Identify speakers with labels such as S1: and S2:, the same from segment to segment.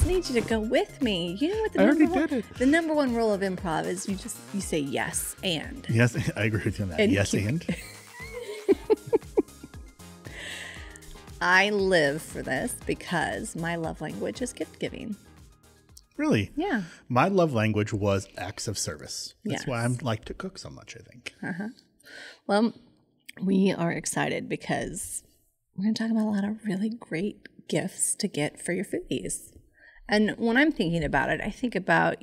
S1: need you to go with me. You know what
S2: I already did it.
S1: The number one rule of improv is you say yes and.
S2: Yes, I agree with you on that.
S1: And
S2: yes and.
S1: I live for this because my love language is gift giving.
S2: Really?
S1: Yeah.
S2: My love language was acts of service. That's
S1: Yes.
S2: why I like to cook so much, I think.
S1: Well, we are excited because we're going to talk about a lot of really great gifts to get for your foodies. And when I'm thinking about it, I think about,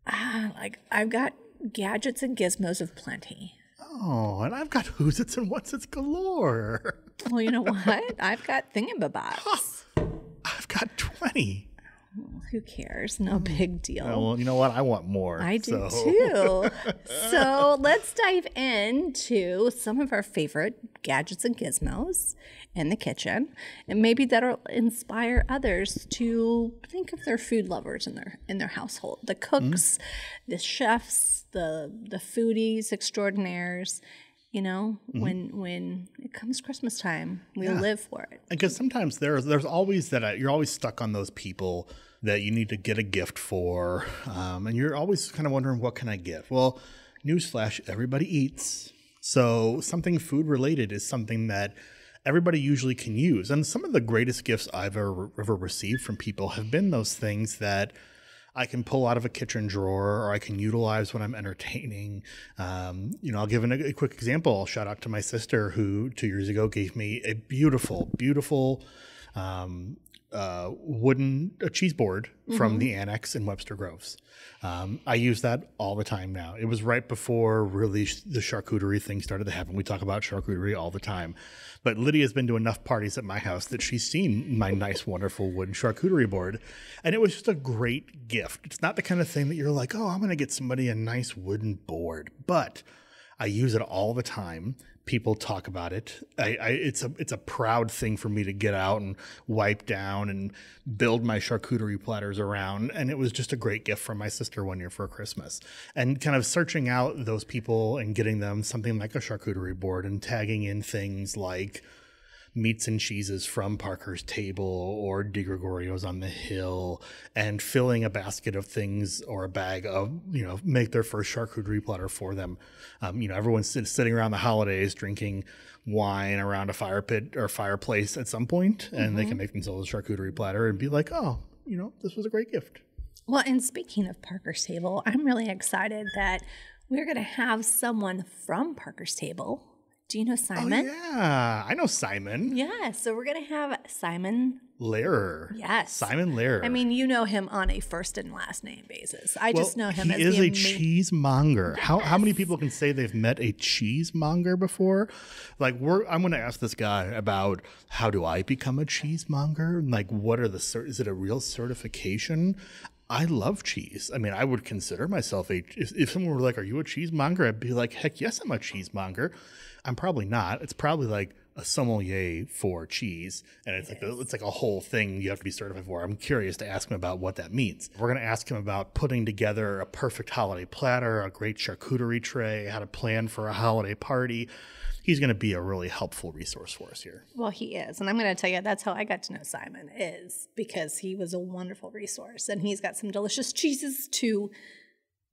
S1: like I've got gadgets and gizmos of plenty.
S2: Oh, and I've got who's it's and what's it's galore.
S1: Well, you know what? I've got thingamabobs.
S2: I've got 20.
S1: Who cares? No big deal.
S2: Well, you know what? I want more.
S1: I do too. So let's dive into some of our favorite gadgets and gizmos in the kitchen, and maybe that'll inspire others to think of their food lovers in their household, the cooks, the chefs, the foodies extraordinaires. When it comes Christmas time, we live for it.
S2: Because sometimes there's always that you're always stuck on those people that you need to get a gift for, and you're always kind of wondering, what can I give? Well, newsflash, everybody eats. So something food related is something that everybody usually can use. And some of the greatest gifts I've ever received from people have been those things that I can pull out of a kitchen drawer, or I can utilize when I'm entertaining. I'll give a quick example. I'll shout out to my sister who 2 years ago gave me a beautiful, beautiful wooden cheese board from the Annex in Webster Groves. I use that all the time now. It was right before really the charcuterie thing started to happen. We talk about charcuterie all the time. But Lydia's been to enough parties at my house that she's seen my nice, wonderful wooden charcuterie board. And it was just a great gift. It's not the kind of thing that you're like, oh, I'm going to get somebody a nice wooden board. But I use it all the time. People talk about it. It's a proud thing for me to get out and wipe down and build my charcuterie platters around. And it was just a great gift from my sister one year for Christmas. And kind of searching out those people and getting them something like a charcuterie board and tagging in things like meats and cheeses from Parker's Table or DiGrigorio's on the Hill, and filling a basket of things or a bag of, make their first charcuterie platter for them. Everyone's sitting around the holidays drinking wine around a fire pit or fireplace at some point, and they can make themselves a charcuterie platter and be like, oh, this was a great gift.
S1: Well, and speaking of Parker's Table, I'm really excited that we're going to have someone from Parker's Table. Do you know Simon?
S2: Oh, yeah. I know Simon.
S1: Yeah. So we're going to have Simon
S2: Lehrer.
S1: Yes.
S2: Simon Lehrer.
S1: I mean, you know him on a first and last name basis. I just know him as
S2: he is a cheesemonger. Yes. How many people can say they've met a cheesemonger before? Like, I'm going to ask this guy about how do I become a cheesemonger? Like, what are is it a real certification? I love cheese. I mean, I would consider myself if someone were like, are you a cheesemonger? I'd be like, heck yes, I'm a cheesemonger. I'm probably not. It's probably like a sommelier for cheese. And it's like a whole thing you have to be certified for. I'm curious to ask him about what that means. We're going to ask him about putting together a perfect holiday platter, a great charcuterie tray, how to plan for a holiday party. He's going to be a really helpful resource for us here.
S1: Well, he is. And I'm going to tell you, that's how I got to know Simon, is because he was a wonderful resource. And he's got some delicious cheeses to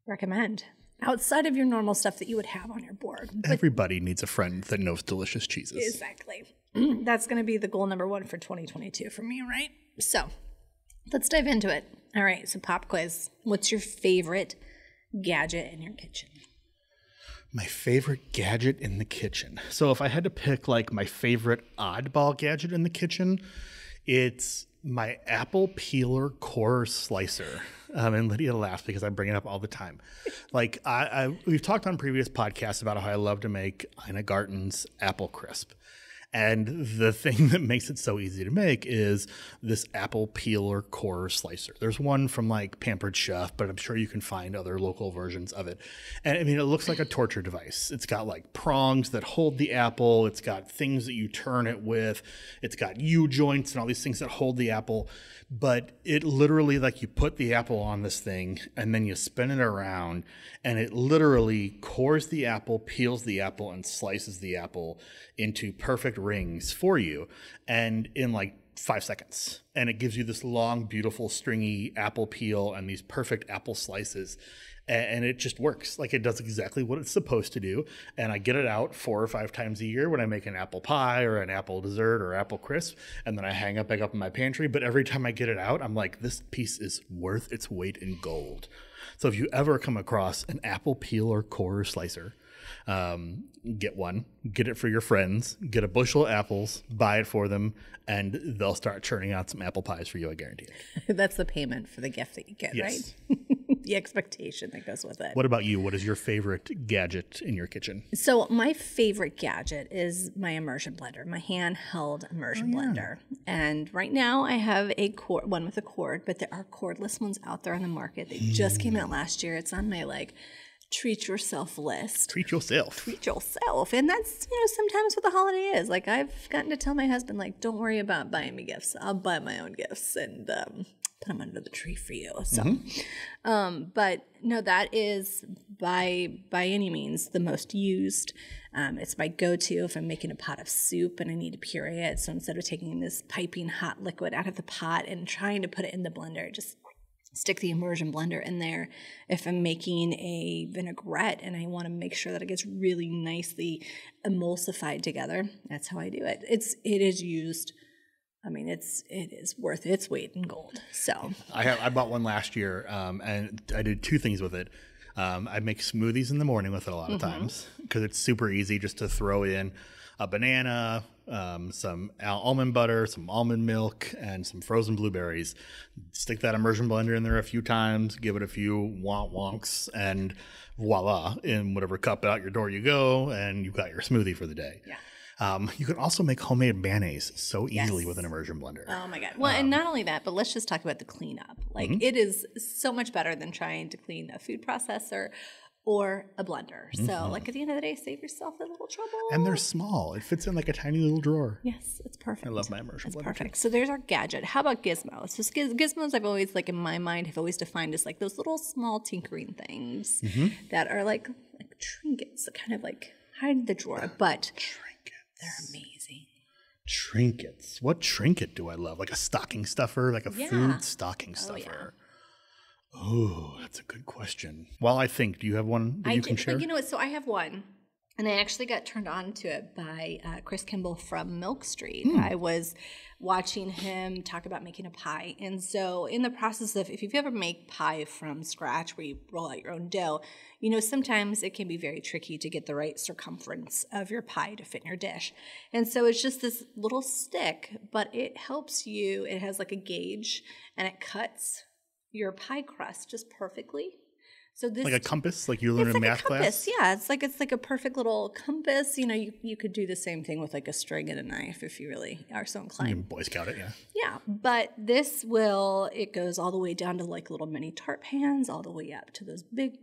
S1: recommend outside of your normal stuff that you would have on your board. But
S2: everybody needs a friend that knows delicious cheeses.
S1: Exactly. That's going to be the goal number 1 for 2022 for me, right? So let's dive into it. All right. So pop quiz. What's your favorite gadget in your kitchen?
S2: My favorite gadget in the kitchen. So if I had to pick like my favorite oddball gadget in the kitchen, it's my apple peeler core slicer. And Lydia laughs because I bring it up all the time. Like we've talked on previous podcasts about how I love to make Ina Garten's apple crisp. And the thing that makes it so easy to make is this apple peeler core slicer. There's one from like Pampered Chef, but I'm sure you can find other local versions of it. And I mean, it looks like a torture device. It's got like prongs that hold the apple. It's got things that you turn it with. It's got U-joints and all these things that hold the apple. But it literally, like, you put the apple on this thing and then you spin it around and it literally cores the apple, peels the apple, and slices the apple into perfect rings for you. And in like 5 seconds, and it gives you this long, beautiful, stringy apple peel and these perfect apple slices. And it just works. Like, it does exactly what it's supposed to do. And I get it out 4 or 5 times a year when I make an apple pie or an apple dessert or apple crisp. And then I hang it back up in my pantry. But every time I get it out, I'm like, this piece is worth its weight in gold. So if you ever come across an apple peel or core slicer, get one, get it for your friends, get a bushel of apples, buy it for them, and they'll start churning out some apple pies for you, I guarantee it.
S1: That's the payment for the gift that you get,
S2: Yes.
S1: right? The expectation that goes with it.
S2: What about you? What is your favorite gadget in your kitchen?
S1: So my favorite gadget is my immersion blender, my handheld immersion blender. And right now I have a one with a cord, but there are cordless ones out there on the market. They just came out last year. It's on my treat yourself list.
S2: Treat yourself.
S1: Treat yourself. And that's, sometimes what the holiday is. Like, I've gotten to tell my husband, don't worry about buying me gifts. I'll buy my own gifts and put them under the tree for you. So, but no, that is by any means the most used. It's my go-to if I'm making a pot of soup and I need to puree it. So instead of taking this piping hot liquid out of the pot and trying to put it in the blender, just stick the immersion blender in there. If I'm making a vinaigrette and I want to make sure that it gets really nicely emulsified together, that's how I do it. It is used. I mean, it is worth its weight in gold. So
S2: I bought one last year, and I did 2 things with it. I make smoothies in the morning with it a lot of times because it's super easy just to throw in a banana, some almond butter, some almond milk, and some frozen blueberries. Stick that immersion blender in there a few times, give it a few wonks, and voila, in whatever cup out your door you go, and you've got your smoothie for the day.
S1: yeah.
S2: You can also make homemade mayonnaise so easily with an immersion blender.
S1: Oh my God. Well, and not only that, but let's just talk about the cleanup. It is so much better than trying to clean a food processor or a blender. So at the end of the day, save yourself a little trouble.
S2: And they're small. It fits in like a tiny little drawer.
S1: Yes, it's perfect.
S2: I love my immersion blender.
S1: Perfect. So there's our gadget. How about Gizmos? So Gizmos, I've always, in my mind, have always defined as those little small tinkering things that are like trinkets that kind of hide in the drawer. But they're amazing.
S2: Trinkets. What trinket do I love? Like a stocking stuffer, like a food stocking stuffer. Oh, that's a good question. While I think, do you have one that you can share?
S1: You know what? So I have one. And I actually got turned on to it by Chris Kimball from Milk Street. I was watching him talk about making a pie. And so in the process of, if you've ever made pie from scratch where you roll out your own dough, sometimes it can be very tricky to get the right circumference of your pie to fit in your dish. And so it's just this little stick, but it helps you. It has a gauge and it cuts your pie crust just perfectly. So this,
S2: like a compass, like you learn in math class?
S1: Yeah, it's like a perfect little compass. You could do the same thing with a string and a knife if you really are so inclined.
S2: You can Boy Scout it, yeah.
S1: Yeah, but it goes all the way down to little mini tart pans, all the way up to those big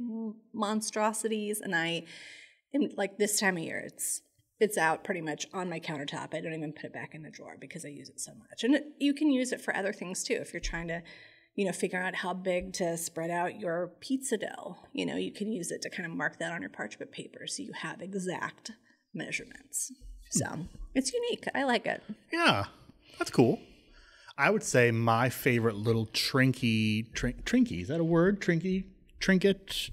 S1: monstrosities. And this time of year, it's out pretty much on my countertop. I don't even put it back in the drawer because I use it so much. And you can use it for other things too if you're trying to figure out how big to spread out your pizza dough. You can use it to kind of mark that on your parchment paper so you have exact measurements. So it's unique. I like it.
S2: Yeah, that's cool. I would say my favorite little trinky, is that a word? Trinket,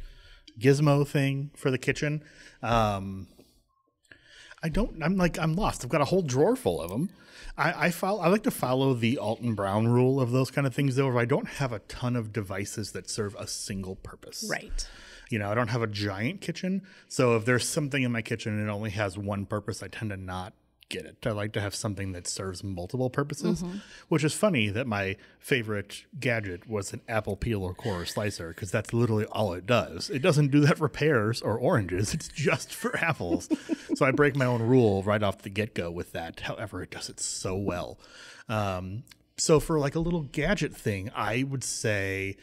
S2: gizmo thing for the kitchen. I'm lost. I've got a whole drawer full of them. I like to follow the Alton Brown rule of those kind of things, though, where I don't have a ton of devices that serve a single purpose.
S1: Right.
S2: I don't have a giant kitchen. So if there's something in my kitchen and it only has one purpose, I tend to not get it. I like to have something that serves multiple purposes, which is funny that my favorite gadget was an apple peel or core slicer, because that's literally all it does. It doesn't do that for pears or oranges. It's just for apples. So I break my own rule right off the get-go with that. However, it does it so well. So for a little gadget thing, I would say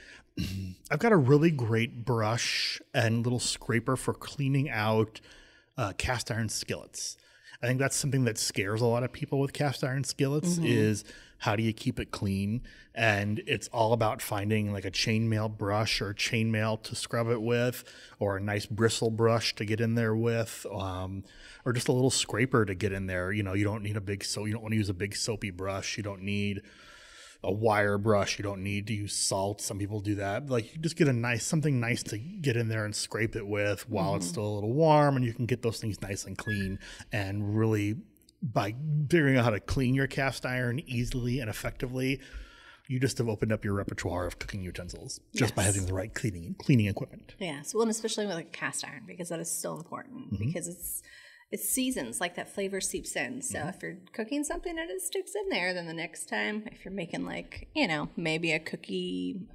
S2: I've got a really great brush and little scraper for cleaning out cast iron skillets. I think that's something that scares a lot of people with cast iron skillets is how do you keep it clean? And it's all about finding like a chainmail brush or chainmail to scrub it with, or a nice bristle brush to get in there with, or just a little scraper to get in there. You know, you don't need you don't want to use a big soapy brush. You don't need a wire brush. You don't need to use salt. Some people do that. Like, you just get something nice to get in there and scrape it with while it's still a little warm, and you can get those things nice and clean. And really, by figuring out how to clean your cast iron easily and effectively, you just have opened up your repertoire of cooking utensils just by having the right cleaning equipment.
S1: Yes, well, and especially with a cast iron, because that is so important, because it's seasons, like that flavor seeps in. So if you're cooking something and it sticks in there, then the next time, if you're making like, you know, maybe a cookie,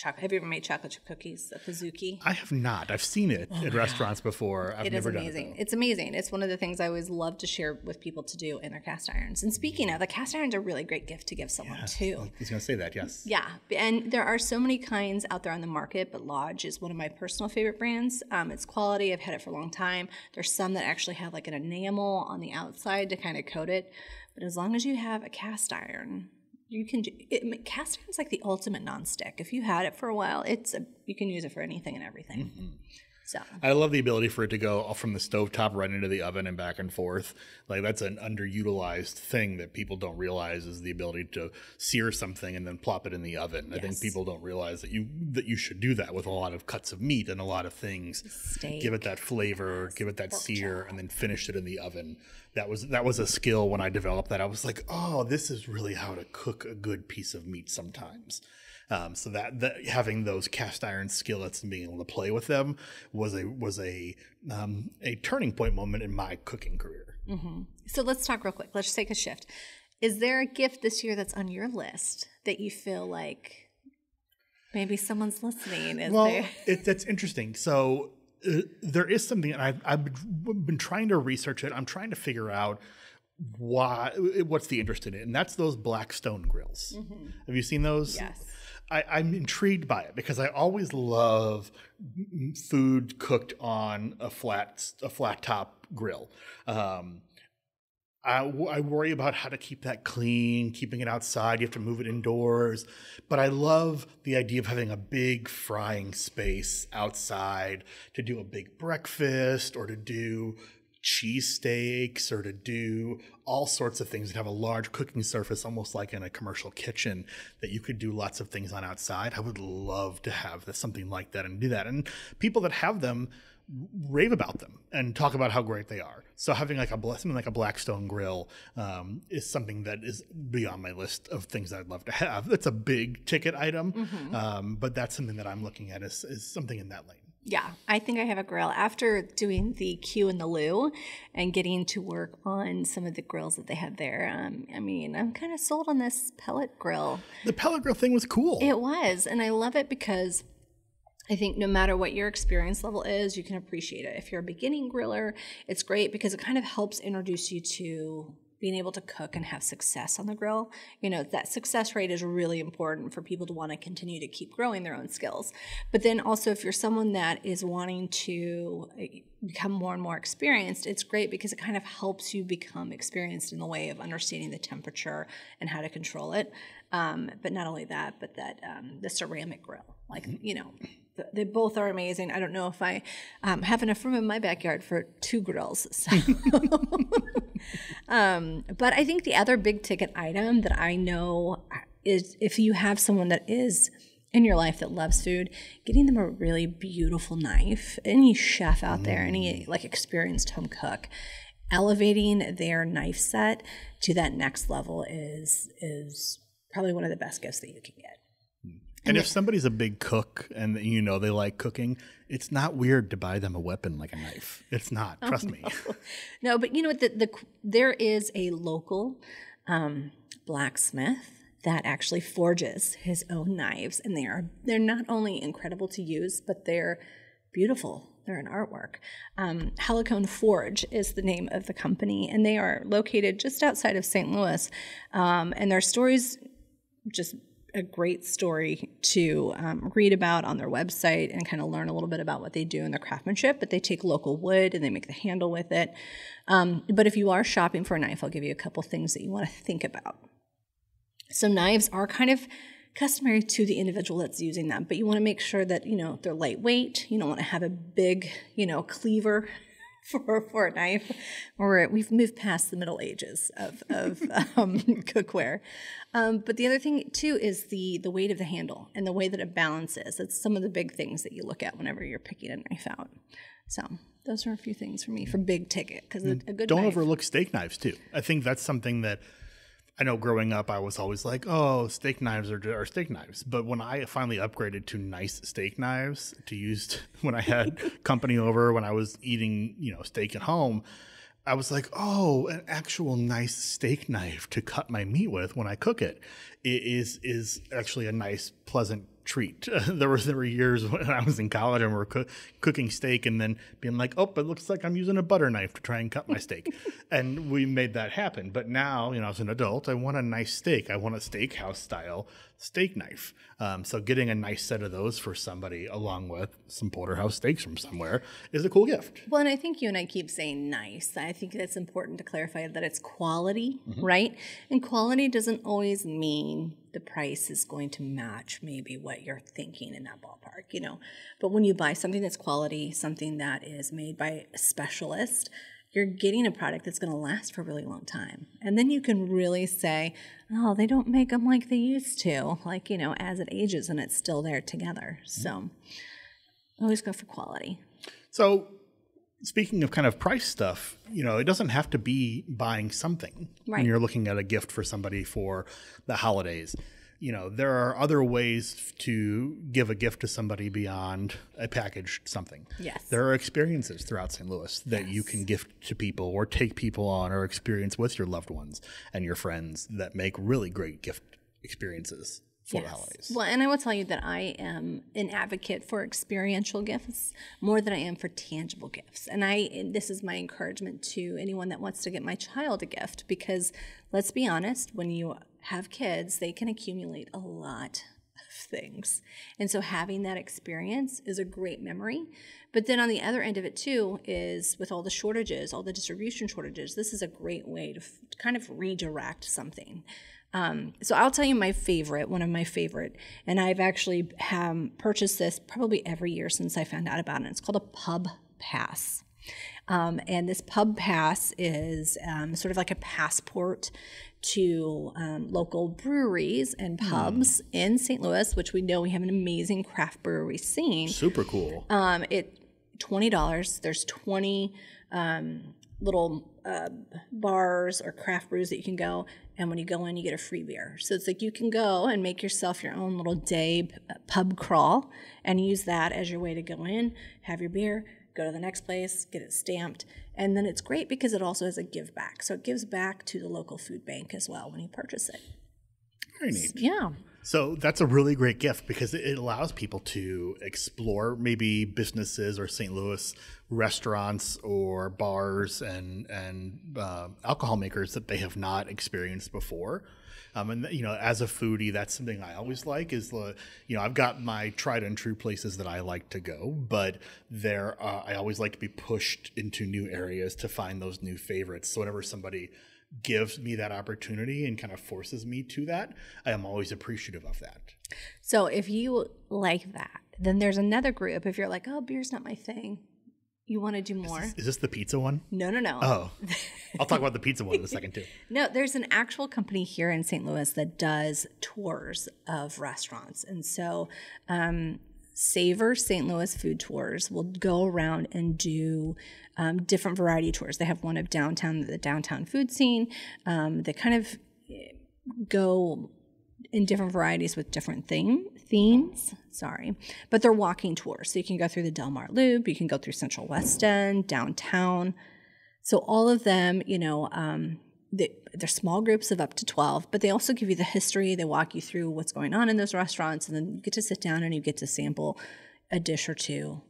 S1: have you ever made chocolate chip cookies, a pizookie?
S2: I have not. I've seen it at restaurants before. I've never done it.
S1: It's amazing. It's one of the things I always love to share with people to do in their cast irons. And speaking of, the cast irons are a really great gift to give someone too.
S2: I was going to say that, yes.
S1: Yeah, and there are so many kinds out there on the market, but Lodge is one of my personal favorite brands. It's quality. I've had it for a long time. There's some that actually have like an enamel on the outside to kind of coat it. But as long as you have a cast iron, you can do it. Cast iron's like the ultimate nonstick. If you had it for a while, you can use it for anything and everything. So
S2: I love the ability for it to go from the stovetop right into the oven and back and forth. Like, that's an underutilized thing that people don't realize, is the ability to sear something and then plop it in the oven. Yes. I think people don't realize that you should do that with a lot of cuts of meat and a lot of things.
S1: Steak.
S2: Give it that flavor, give it that sear, and then finish it in the oven. That was a skill when I developed that. I was like, oh, this is really how to cook a good piece of meat sometimes. So that having those cast iron skillets and being able to play with them was a turning point moment in my cooking career.
S1: So let's talk real quick. Let's just take a shift. Is there a gift this year that's on your list that you feel like maybe someone's listening?
S2: That's interesting. So there is something, and I've been trying to research it. I'm trying to figure out what's the interest in it, and that's those black stone grills. Have you seen those?
S1: Yes.
S2: I'm intrigued by it because I always love food cooked on a flat top grill. I worry about how to keep that clean, keeping it outside. You have to move it indoors. But I love the idea of having a big frying space outside to do a big breakfast, or to do cheesesteaks, or to do all sorts of things, and have a large cooking surface, almost like in a commercial kitchen, that you could do lots of things on outside. I would love to have something like that and do that. And people that have them rave about them and talk about how great they are. So having something like a Blackstone grill is something that is beyond my list of things I'd love to have. It's a big ticket item, but that's something that I'm looking at as something in that lane.
S1: Yeah, I think I have a grill. After doing the Q and the Lou and getting to work on some of the grills that they have there, I'm kind of sold on this pellet grill.
S2: The pellet grill thing was cool.
S1: It was, and I love it because I think no matter what your experience level is, you can appreciate it. If you're a beginning griller, it's great because it kind of helps introduce you to being able to cook and have success on the grill. You know, that success rate is really important for people to want to continue to keep growing their own skills. But then also, if you're someone that is wanting to become more and more experienced, it's great because it kind of helps you become experienced in the way of understanding the temperature and how to control it. But not only that, but that the ceramic grill, they both are amazing. I don't know if I have enough room in my backyard for 2 grills. So. But I think the other big ticket item that I know is, if you have someone that is in your life that loves food, getting them a really beautiful knife. Any chef out there, any experienced home cook, elevating their knife set to that next level is probably one of the best gifts that you can get.
S2: And if somebody's a big cook and they like cooking, it's not weird to buy them a weapon like a knife. It's not. Trust me.
S1: No, but you know what? There is a local blacksmith that actually forges his own knives, and they're not only incredible to use, but they're beautiful. They're an artwork. Helicone Forge is the name of the company, and they are located just outside of St. Louis. And their stories just a great story to read about on their website and kind of learn a little bit about what they do in their craftsmanship. But they take local wood and they make the handle with it. But if you are shopping for a knife, I'll give you a couple things that you want to think about. So knives are kind of customary to the individual that's using them, but you want to make sure that, they're lightweight. You don't want to have a big, cleaver for a knife. We've moved past the Middle Ages of cookware. But the other thing too is the weight of the handle and the way that it balances. That's some of the big things that you look at whenever you're picking a knife out. So those are a few things for me for big ticket, because a good
S2: Don't
S1: knife.
S2: overlook steak knives too. I think that's something that I know growing up, I was always like, oh, steak knives are steak knives. But when I finally upgraded to nice steak knives to use when I had company over, when I was eating, steak at home, I was like, oh, an actual nice steak knife to cut my meat with when I cook it is actually a nice, pleasant treat. There were years when I was in college and we were cooking steak and then being like, oh, it looks like I'm using a butter knife to try and cut my steak. And we made that happen. But now, as an adult, I want a nice steak. I want a steakhouse style steak knife. So getting a nice set of those for somebody along with some porterhouse steaks from somewhere is a cool gift.
S1: Well, and I think you and I keep saying nice. I think that's important to clarify that it's quality, right? And quality doesn't always mean the price is going to match maybe what you're thinking in that ballpark, But when you buy something that's quality, something that is made by a specialist, you're getting a product that's going to last for a really long time. And then you can really say, oh, they don't make them like they used to, as it ages and it's still there together. So always go for quality.
S2: So speaking of kind of price stuff, it doesn't have to be buying something when you're looking at a gift for somebody for the holidays. There are other ways to give a gift to somebody beyond a packaged something.
S1: Yes.
S2: There are experiences throughout St. Louis that you can gift to people or take people on or experience with your loved ones and your friends that make really great gift experiences for the holidays.
S1: Well, and I will tell you that I am an advocate for experiential gifts more than I am for tangible gifts. And this is my encouragement to anyone that wants to get my child a gift, because let's be honest, when you have kids, they can accumulate a lot of things. And so having that experience is a great memory. But then on the other end of it too is with all the shortages, all the distribution shortages, this is a great way to kind of redirect something. So I'll tell you one of my favorite, and I've actually purchased this probably every year since I found out about it. It's called a pub pass. And this pub pass is sort of like a passport to local breweries and pubs in St. Louis, which we know we have an amazing craft brewery scene.
S2: Super cool.
S1: $20. There's 20 little bars or craft brews that you can go, and when you go in, you get a free beer. So it's like you can go and make yourself your own little day pub crawl and use that as your way to go in, have your beer, go to the next place, get it stamped. And then it's great because it also has a give back. So it gives back to the local food bank as well when you purchase it.
S2: Very neat.
S1: Yeah.
S2: So that's a really great gift because it allows people to explore maybe businesses or St. Louis restaurants or bars and alcohol makers that they have not experienced before. And as a foodie, that's something I always like is, I've got my tried and true places that I like to go, but I always like to be pushed into new areas to find those new favorites. So whenever somebody gives me that opportunity and kind of forces me to that, I am always appreciative of that.
S1: So if you like that, then there's another group. If you're like, oh, beer's not my thing, you want to do more.
S2: Is this the pizza one?
S1: No.
S2: Oh, I'll talk about the pizza one in a second too.
S1: No, there's an actual company here in St. Louis that does tours of restaurants. And so Savor St. Louis Food Tours will go around and do different variety tours. They have one of the downtown food scene. They kind of go in different varieties with different themes. But they're walking tours. So you can go through the Del Mar Loop, you can go through Central West End, downtown. So all of them, they're small groups of up to 12, but they also give you the history. They walk you through what's going on in those restaurants, and then you get to sit down and you get to sample a dish or two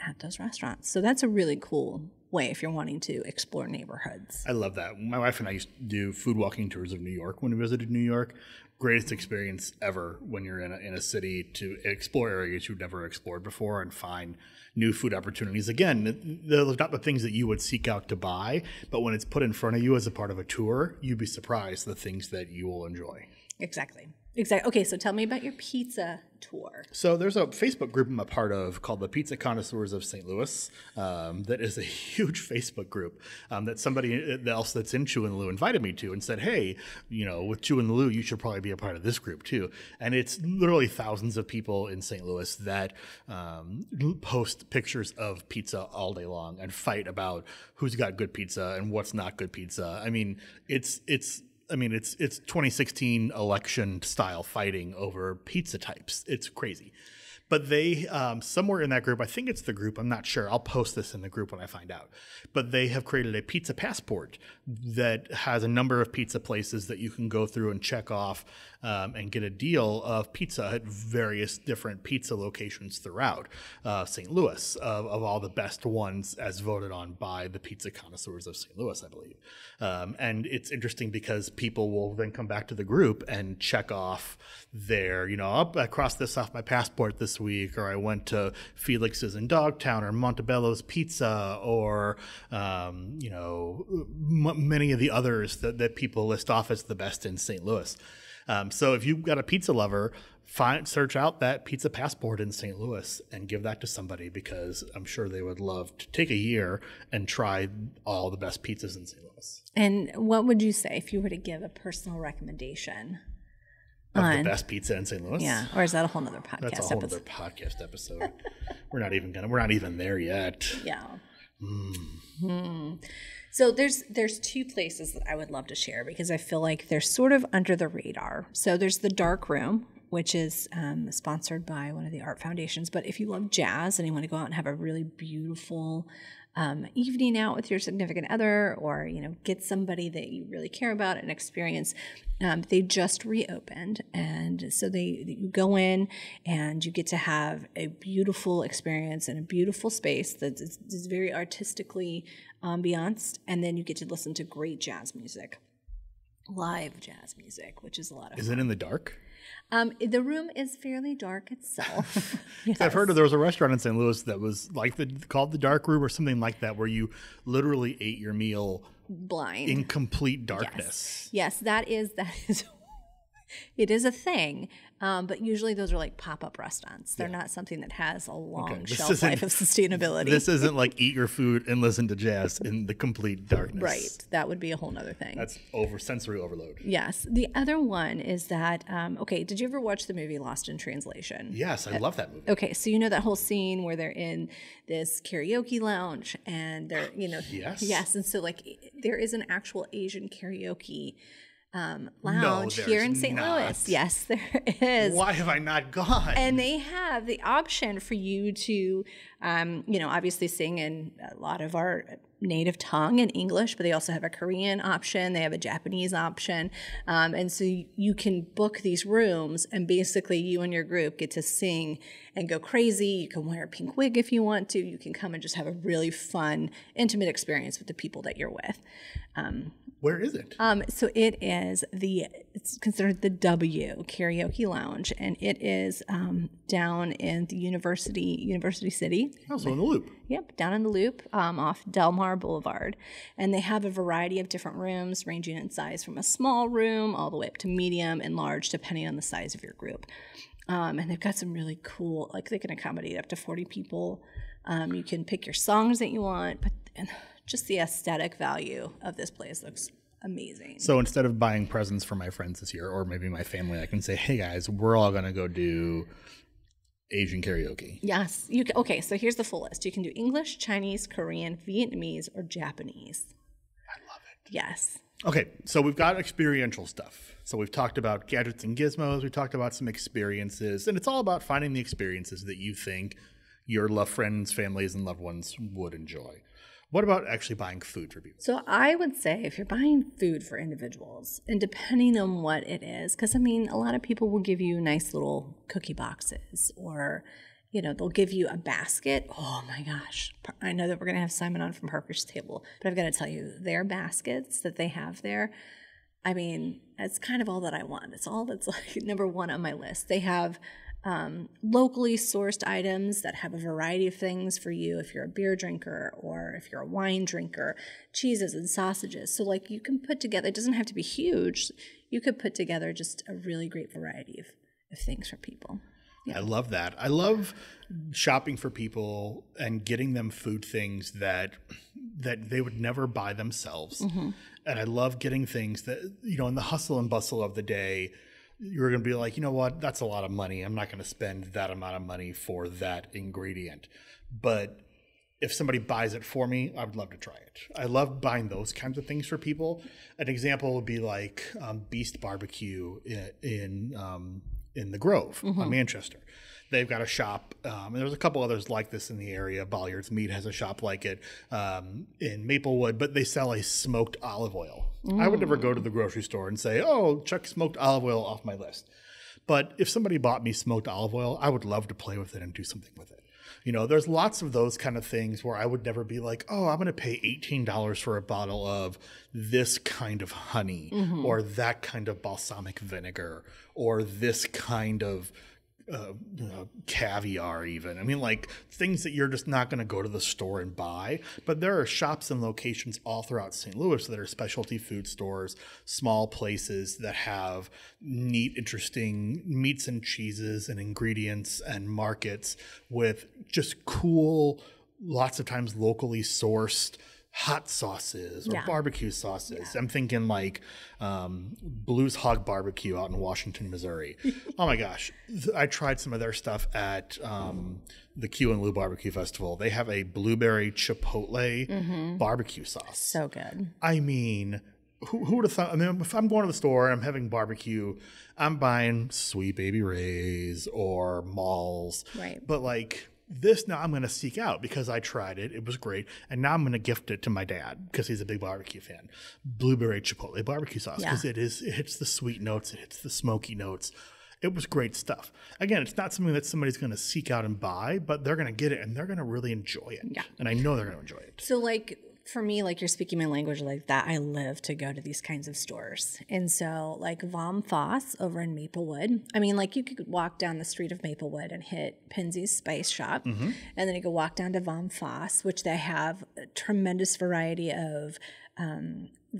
S1: at those restaurants. So that's a really cool way if you're wanting to explore neighborhoods.
S2: I love that. My wife and I used to do food walking tours of New York when we visited New York, greatest experience ever when you're in a city to explore areas you've never explored before and find new food opportunities. Again, they're not the things that you would seek out to buy, but when it's put in front of you as a part of a tour, you'd be surprised the things that you will enjoy.
S1: Exactly. Okay, so tell me about your pizza tour.
S2: So there's a Facebook group I'm a part of called the Pizza Connoisseurs of St. Louis. That is a huge Facebook group that somebody else that's in Chew-in-the-Loo invited me to and said, hey, with Chew-in-the-Loo, you should probably be a part of this group too. And it's literally thousands of people in St. Louis that post pictures of pizza all day long and fight about who's got good pizza and what's not good pizza. I mean, it's 2016 election style fighting over pizza types. It's crazy. But they, somewhere in that group, I think it's the group, I'm not sure. I'll post this in the group when I find out. But they have created a pizza passport that has a number of pizza places that you can go through and check off and get a deal of pizza at various different pizza locations throughout St. Louis, of all the best ones as voted on by the Pizza Connoisseurs of St. Louis, I believe. And it's interesting because people will then come back to the group and check off their, I crossed this off my passport this week, or I went to Felix's in Dogtown, or Montebello's Pizza, or many of the others that people list off as the best in St. Louis. So if you've got a pizza lover, search out that pizza passport in St. Louis and give that to somebody, because I'm sure they would love to take a year and try all the best pizzas in St. Louis.
S1: And what would you say if you were to give a personal recommendation?
S2: Of the best pizza in St. Louis?
S1: Yeah, or is that a whole nother podcast
S2: That's a whole other podcast episode. We're not even there yet.
S1: Yeah. So there's two places that I would love to share because I feel like they're sort of under the radar. So there's the Dark Room, which is sponsored by one of the art foundations. But if you love jazz and you want to go out and have a really beautiful evening out with your significant other, or get somebody that you really care about and experience, they just reopened, and so you go in and you get to have a beautiful experience in a beautiful space that is very artistically ambianced, and then you get to listen to great jazz music, live jazz music, which is a lot of fun.
S2: Is it in the dark?
S1: The room is fairly dark itself. Yes.
S2: I've heard there was a restaurant in St. Louis that was called the Dark Room or something like that, where you literally ate your meal
S1: blind
S2: in complete darkness.
S1: Yes, that is it is a thing. But usually those are like pop-up restaurants. They're not something that has a long shelf life of sustainability.
S2: This isn't like eat your food and listen to jazz in the complete darkness.
S1: Right. That would be a whole nother thing.
S2: That's sensory overload.
S1: Yes. The other one is that, did you ever watch the movie Lost in Translation?
S2: Yes, I love that movie.
S1: Okay, so you know that whole scene where they're in this karaoke lounge and they're,
S2: Yes.
S1: Yes, and so there is an actual Asian karaoke lounge here in St. Louis. Yes, there is.
S2: Why have I not gone?
S1: And they have the option for you to, obviously sing in a lot of our native tongue in English, but they also have a Korean option. They have a Japanese option. And so you can book these rooms, and basically you and your group get to sing and go crazy. You can wear a pink wig if you want to. You can come and just have a really fun, intimate experience with the people that you're with.
S2: Where is it?
S1: So it's considered the W Karaoke Lounge, and it is down in the University City.
S2: Oh, so in the Loop.
S1: Yep, down in the Loop, off Delmar Boulevard. And they have a variety of different rooms ranging in size from a small room all the way up to medium and large, depending on the size of your group. And they've got some really cool, they can accommodate up to 40 people. You can pick your songs that you want, but just the aesthetic value of this place looks amazing.
S2: So instead of buying presents for my friends this year, or maybe my family, I can say, hey guys, we're all going to go do Asian karaoke.
S1: Yes. Okay, so here's the full list. You can do English, Chinese, Korean, Vietnamese, or Japanese.
S2: I love it.
S1: Yes.
S2: Okay, so we've got experiential stuff. So we've talked about gadgets and gizmos. We talked about some experiences, and it's all about finding the experiences that you think your loved friends, families, and loved ones would enjoy. What about actually buying food for people? So
S1: I would say if you're buying food for individuals, and depending on what it is, because a lot of people will give you nice little cookie boxes, or they'll give you a basket. Oh my gosh. I know that we're going to have Simon on from Parker's Table, but I've got to tell you, their baskets that they have there, I mean, that's kind of all that I want. It's all that's like number one on my list. They have locally sourced items that have a variety of things for you if you're a beer drinker or if you're a wine drinker, cheeses and sausages. So like you can put together, it doesn't have to be huge. You could put together just a really great variety of things for people.
S2: Yeah. I love that. I love shopping for people and getting them food things that they would never buy themselves. Mm-hmm. And I love getting things that, you know, in the hustle and bustle of the day, you're going to be like, you know what, that's a lot of money. I'm not going to spend that amount of money for that ingredient. But if somebody buys it for me, I would love to try it. I love buying those kinds of things for people. An example would be like Beast Barbecue in the Grove on Manchester. They've got a shop, and there's a couple others like this in the area. Bolliard's Meat has a shop like it in Maplewood, but they sell a smoked olive oil. I would never go to the grocery store and say, oh, check smoked olive oil off my list. But if somebody bought me smoked olive oil, I would love to play with it and do something with it. You know, there's lots of those kind of things where I would never be like, oh, I'm going to pay $18 for a bottle of this kind of honey or that kind of balsamic vinegar or this kind of caviar even. I mean, like things that you're just not going to go to the store and buy. But there are shops and locations all throughout St. Louis that are specialty food stores, small places that have neat, interesting meats and cheeses and ingredients and markets with just cool, lots of times locally sourced hot sauces or barbecue sauces. I'm thinking like Blues Hog Barbecue out in Washington, Missouri. Oh my gosh. I tried some of their stuff at the Q and Lou Barbecue Festival. They have a blueberry chipotle barbecue sauce.
S1: So good.
S2: I mean, who would have thought? I mean, if I'm going to the store and I'm having barbecue, I'm buying Sweet Baby Ray's or Malls.
S1: Right.
S2: But like, this now I'm going to seek out because I tried it. It was great. And now I'm going to gift it to my dad because he's a big barbecue fan. Blueberry chipotle barbecue sauce because it hits the sweet notes. It hits the smoky notes. It was great stuff. Again, it's not something that somebody's going to seek out and buy, but they're going to get it and they're going to really enjoy it. Yeah. And I know they're going to enjoy it.
S1: So like, for me, like you're speaking my language like that, I live to go to these kinds of stores. And so like Vom Foss over in Maplewood, I mean, like you could walk down the street of Maplewood and hit Pinsy's Spice Shop. And then you could walk down to Vom Foss, which they have a tremendous variety of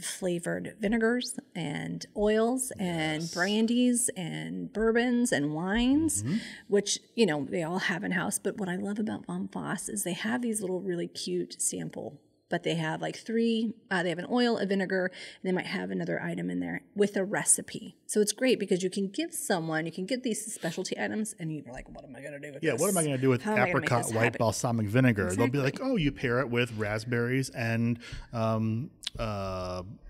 S1: flavored vinegars and oils and brandies and bourbons and wines, which, you know, they all have in-house. But what I love about Vom Foss is they have these little really cute sample, but they have like three, they have an oil, a vinegar, and they might have another item in there with a recipe. So it's great because you can give someone, you can get these specialty items and you're like, what am I going to do with this?
S2: Yeah, what am I going to do with apricot white balsamic vinegar? Exactly. They'll be like, oh, you pair it with raspberries and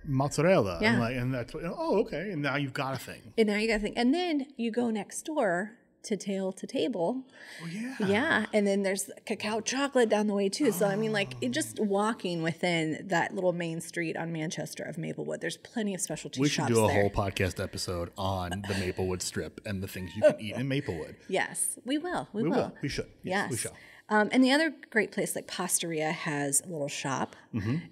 S2: mozzarella.
S1: Yeah.
S2: And that's, oh, okay. And now you've got a thing.
S1: And now you got a thing. And then you go next door to Tail to Table.
S2: Oh, yeah.
S1: Yeah. And then there's cacao chocolate down the way, too. So, I mean, like, just walking within that little main street on Manchester of Maplewood, there's plenty of specialty shops there.
S2: We should do a whole podcast episode on the Maplewood Strip and the things you can eat in Maplewood.
S1: Yes, we will. We
S2: will. We should.
S1: Yes.
S2: We shall.
S1: And the other great place, like Pastaria, has a little shop,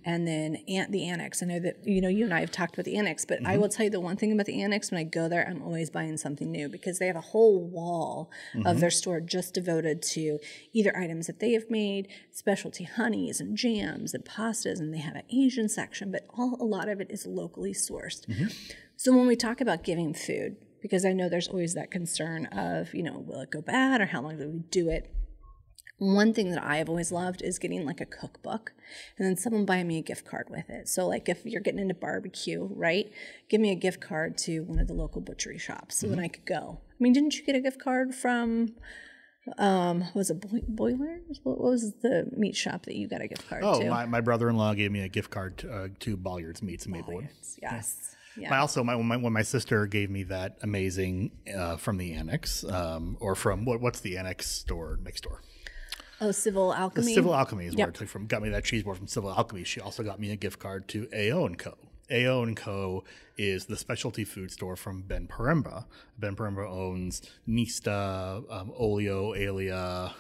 S1: and then the Annex. I know that you and I have talked about the Annex, but I will tell you the one thing about the Annex: when I go there, I'm always buying something new because they have a whole wall of their store just devoted to either items that they have made, specialty honeys and jams and pastas, and they have an Asian section, but a lot of it is locally sourced. So when we talk about giving food, because I know there's always that concern of will it go bad or how long do we do it? One thing that I have always loved is getting like a cookbook and then someone buy me a gift card with it. So like if you're getting into barbecue, right, give me a gift card to one of the local butchery shops so then I could go. I mean, didn't you get a gift card from, was it Boilers? What was the meat shop that you got a gift card to?
S2: Oh, my brother-in-law gave me a gift card to Bolliard's Meats in Maplewood.
S1: Yes.
S2: Yeah. When my sister gave me that amazing from the Annex, or from what's the Annex store next door?
S1: Oh, Civil Alchemy?
S2: The Civil Alchemy is where it took from. Got me that cheese board from Civil Alchemy. She also got me a gift card to AO & Co. A.O. & Co. is the specialty food store from Ben Paremba. Ben Paremba owns Nista, Olio, Alia,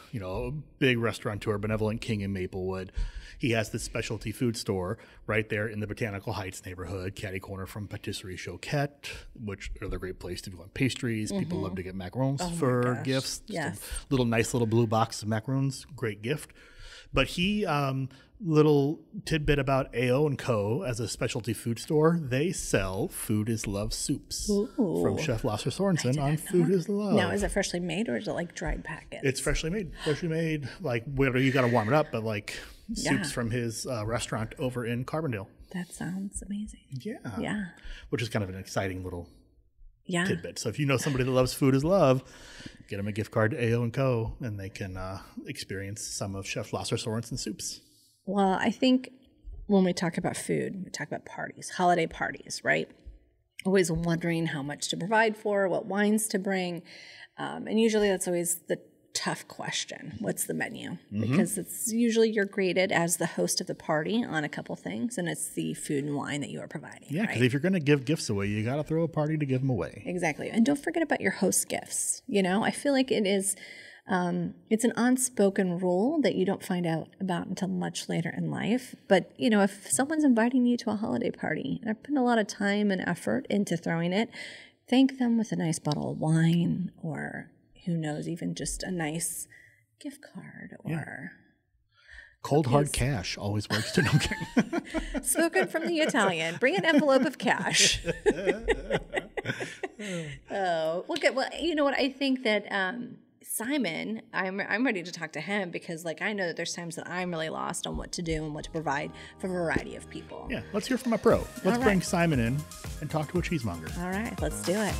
S2: big restaurateur, Benevolent King in Maplewood. He has this specialty food store right there in the Botanical Heights neighborhood, catty corner from Patisserie Choquette, which are the great place to do on pastries. People love to get macarons for gifts.
S1: Yes.
S2: Just a nice little blue box of macarons, great gift. But he, little tidbit about A.O. & Co. as a specialty food store, they sell Food is Love soups from Chef Lasse Sorensen on Food is Love.
S1: Now, is it freshly made or is it like dried packets?
S2: It's freshly made, like where you got to warm it up, but like soups from his restaurant over in Carbondale.
S1: That sounds amazing.
S2: Yeah. Which is kind of an exciting little
S1: yeah.
S2: tidbit. So if you know somebody that loves Food is Love, get them a gift card to A.O. & Co. and they can experience some of Chef Lasse Sorensen's soups.
S1: Well, I think when we talk about food, we talk about parties, holiday parties, right? Always wondering how much to provide for, what wines to bring. And usually that's always the tough question. What's the menu? Because it's usually you're graded as the host of the party on a couple things, and it's the food and wine that you are providing.
S2: Yeah, because if you're going to give gifts away, you got to throw a party to give them away.
S1: Exactly. And don't forget about your host gifts. I feel like it is... it's an unspoken rule that you don't find out about until much later in life. But, if someone's inviting you to a holiday party, and I've put a lot of time and effort into throwing it, thank them with a nice bottle of wine or, who knows, even just a nice gift card or...
S2: Cold hard cash always works too. No, I'm kidding.
S1: Spoken from the Italian. Bring an envelope of cash. Well, you know what? I think that... Simon, I'm ready to talk to him because I know that there's times that I'm really lost on what to do and what to provide for a variety of people.
S2: Yeah, let's hear from a pro. Let's bring Simon in and talk to a cheesemonger.
S1: All right, let's do it.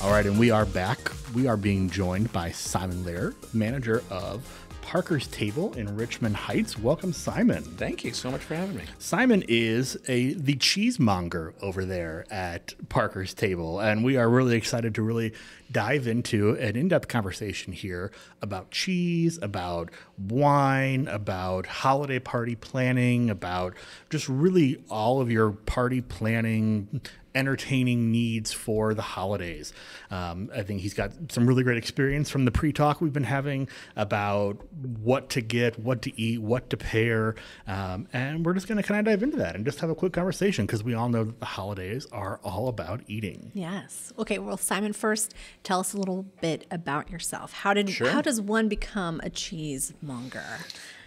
S2: All right, and we are back. We are being joined by Simon Lehrer, manager of Parker's Table in Richmond Heights. Welcome, Simon.
S3: Thank you so much for having me.
S2: Simon is the cheesemonger over there at Parker's Table, and we are really excited to really dive into an in-depth conversation here about cheese, about wine, about holiday party planning, about just really all of your party planning, entertaining needs for the holidays. I think he's got some really great experience from the pre-talk we've been having about what to get, what to eat, what to pair. And we're just going to kind of dive into that and just have a quick conversation because we all know that the holidays are all about eating.
S1: Yes. Okay. Well, Simon, first, tell us a little bit about yourself. How does one become a cheesemonger?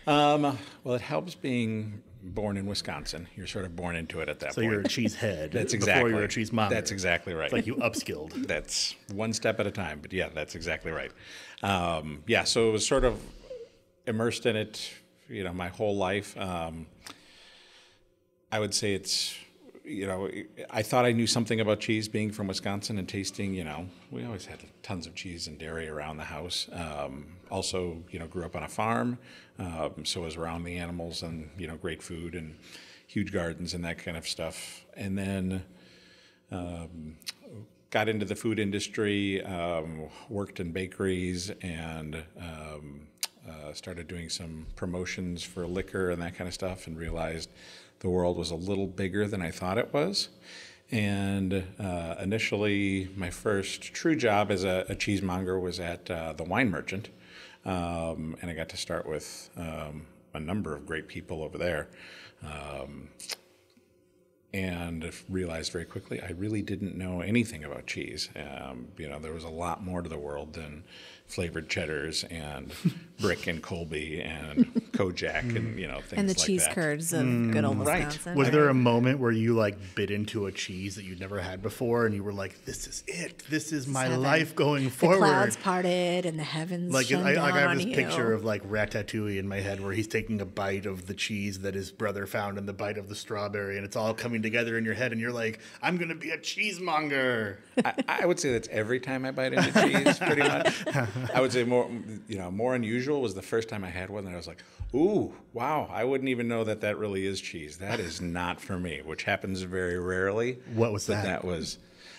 S3: Well, it helps being born in Wisconsin. You're sort of born into it at that point.
S2: So you're a cheesehead.
S3: That's exactly.
S2: Before you're a cheesemonger.
S3: That's exactly right.
S2: It's like you upskilled.
S3: That's one step at a time. But yeah, that's exactly right. So it was sort of immersed in it, my whole life. I would say it's, I thought I knew something about cheese being from Wisconsin and tasting, we always had tons of cheese and dairy around the house. Also, grew up on a farm, so was around the animals and, great food and huge gardens and that kind of stuff. And then got into the food industry, worked in bakeries and started doing some promotions for liquor and that kind of stuff and realized the world was a little bigger than I thought it was. And initially, my first true job as a cheesemonger was at the Wine Merchant. And I got to start with a number of great people over there. And realized very quickly I really didn't know anything about cheese. There was a lot more to the world than flavored cheddars and Brick and Colby and Kojak and things like that.
S1: And the cheese curds of good old Wisconsin.
S2: Was there a moment where you bit into a cheese that you'd never had before and you were like, this is it. This is my life going forward.
S1: The clouds parted and the heavens shone down
S2: I have
S1: on
S2: this
S1: you.
S2: picture of Ratatouille in my head where he's taking a bite of the cheese that his brother found and the bite of the strawberry and it's all coming together in your head and you're like, I'm going to be a cheesemonger.
S3: I would say that's every time I bite into cheese, pretty much. I would say more unusual was the first time I had one that I was like, ooh, wow, I wouldn't even know that really is cheese. That is not for me, which happens very rarely.
S2: What was that?
S3: That was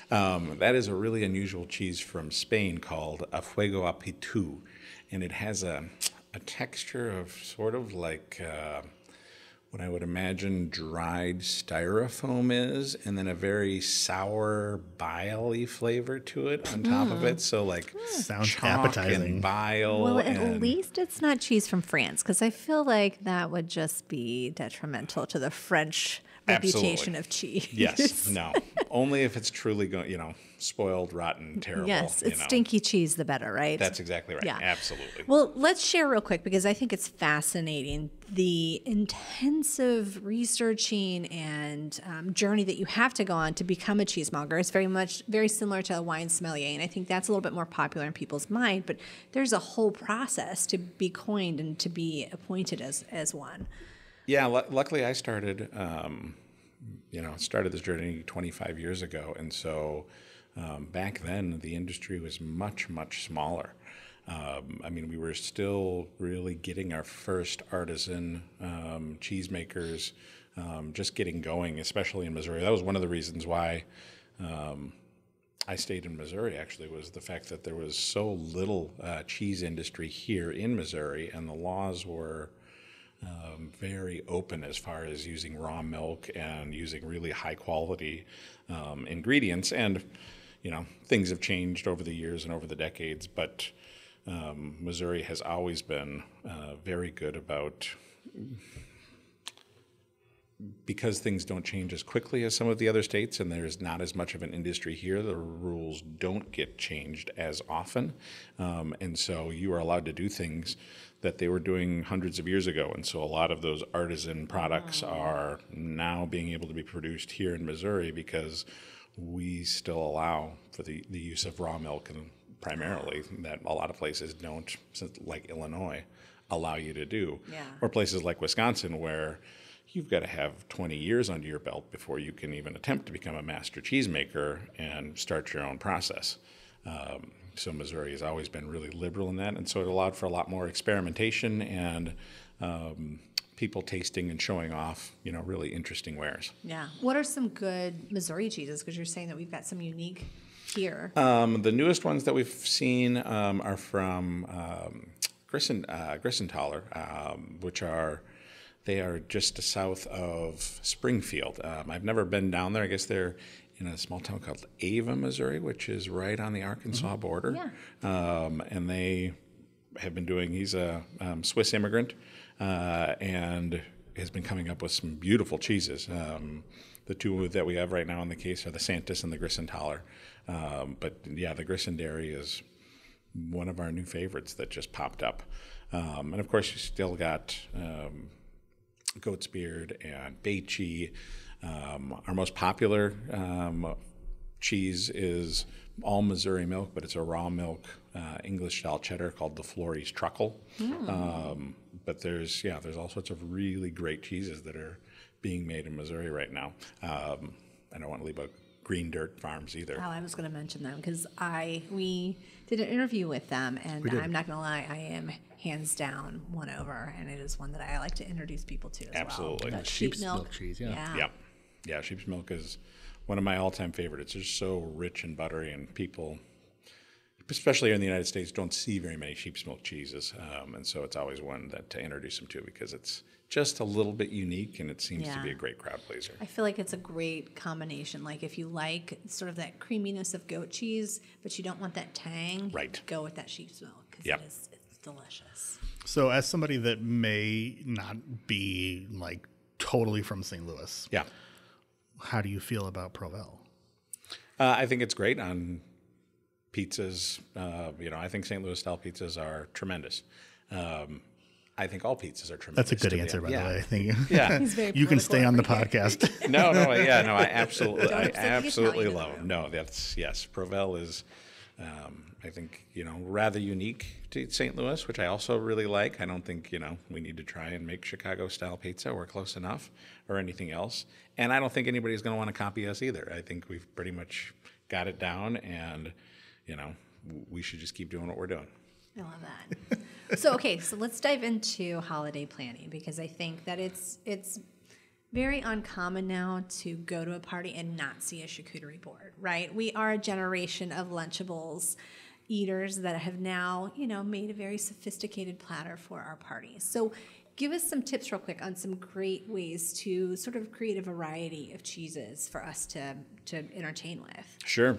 S3: That is a really unusual cheese from Spain called a Fuego Apitu, and it has a texture of sort of like what I would imagine dried styrofoam is, and then a very sour, bile-y flavor to it on top of it. So like
S2: Sounds
S3: chalk
S2: appetizing.
S3: and bile.
S4: Well, at
S3: and
S4: least it's not cheese from France, because I feel like that would just be detrimental to the French reputation
S3: Absolutely.
S4: of cheese.
S3: Yes, no. Only if it's truly going, spoiled, rotten, terrible.
S4: Yes, it's
S3: you know.
S4: stinky cheese, the better, right?
S3: That's exactly right.
S4: Yeah.
S3: Absolutely.
S4: Well, let's share real quick, because I think it's fascinating the intensive researching and journey that you have to go on to become a cheesemonger. It's very similar to a wine sommelier, and I think that's a little bit more popular in people's mind. But there's a whole process to be coined and to be appointed as one.
S3: Yeah, luckily I started, started this journey 25 years ago, and so back then the industry was much, much smaller. We were still really getting our first artisan cheesemakers, just getting going, especially in Missouri. That was one of the reasons why I stayed in Missouri, actually, was the fact that there was so little cheese industry here in Missouri, and the laws were very open as far as using raw milk and using really high quality ingredients. And, things have changed over the years and over the decades, but Missouri has always been very good about, because things don't change as quickly as some of the other states and there's not as much of an industry here, the rules don't get changed as often. And so you are allowed to do things that they were doing hundreds of years ago. And so a lot of those artisan products are now being able to be produced here in Missouri because we still allow for the use of raw milk, and primarily that a lot of places don't, like Illinois, allow you to do.
S4: Yeah.
S3: Or places like Wisconsin where you've got to have 20 years under your belt before you can even attempt to become a master cheesemaker and start your own process. So Missouri has always been really liberal in that, and so it allowed for a lot more experimentation and people tasting and showing off, really interesting wares.
S4: Yeah. What are some good Missouri cheeses? Because you're saying that we've got some unique here.
S3: The newest ones that we've seen are from Grissenthaler, which they are just south of Springfield. I've never been down there. I guess they're in a small town called Ava, Missouri, which is right on the Arkansas border.
S4: Yeah.
S3: And they have been doing, he's a Swiss immigrant and has been coming up with some beautiful cheeses. The two that we have right now in the case are the Santis and the Grissenthaler. But yeah, the Grissenderry is one of our new favorites that just popped up. And of course, you still got Goat's Beard and Beachy. Our most popular cheese is all Missouri milk, but it's a raw milk English-style cheddar called the Flores Truckle. But there's all sorts of really great cheeses that are being made in Missouri right now. I don't want to leave out Green Dirt Farms either.
S4: Oh, I was going to mention them because we did an interview with them, and I'm not going to lie, I am hands down won over, and it is one that I like to introduce people to as
S3: Absolutely.
S4: well.
S2: Sheep's milk cheese, yeah.
S3: Yeah, sheep's milk is one of my all-time favorites. It's just so rich and buttery, and people, especially here in the United States, don't see very many sheep's milk cheeses, and so it's always one to introduce them to because it's just a little bit unique, and it seems to be a great crowd pleaser.
S4: I feel like it's a great combination. Like if you like sort of that creaminess of goat cheese, but you don't want that tang,
S3: right,
S4: go with that sheep's milk because it's delicious.
S2: So as somebody that may not be like totally from St. Louis, how do you feel about Provel?
S3: I think it's great on pizzas. I think St. Louis style pizzas are tremendous. I think all pizzas are tremendous.
S2: That's a good answer, by the way. I think
S4: He's very
S2: you can stay on the
S4: political
S2: podcast.
S3: I absolutely
S4: Don't
S3: love them. No, yes. Provel is, I think, rather unique to St. Louis, which I also really like. I don't think, we need to try and make Chicago-style pizza. We're close enough, or anything else. And I don't think anybody's going to want to copy us either. I think we've pretty much got it down, and, we should just keep doing what we're doing.
S4: I love that. So let's dive into holiday planning, because I think that it's very uncommon now to go to a party and not see a charcuterie board, right? We are a generation of Lunchables eaters that have now, made a very sophisticated platter for our parties. So give us some tips real quick on some great ways to sort of create a variety of cheeses for us to entertain with.
S3: Sure.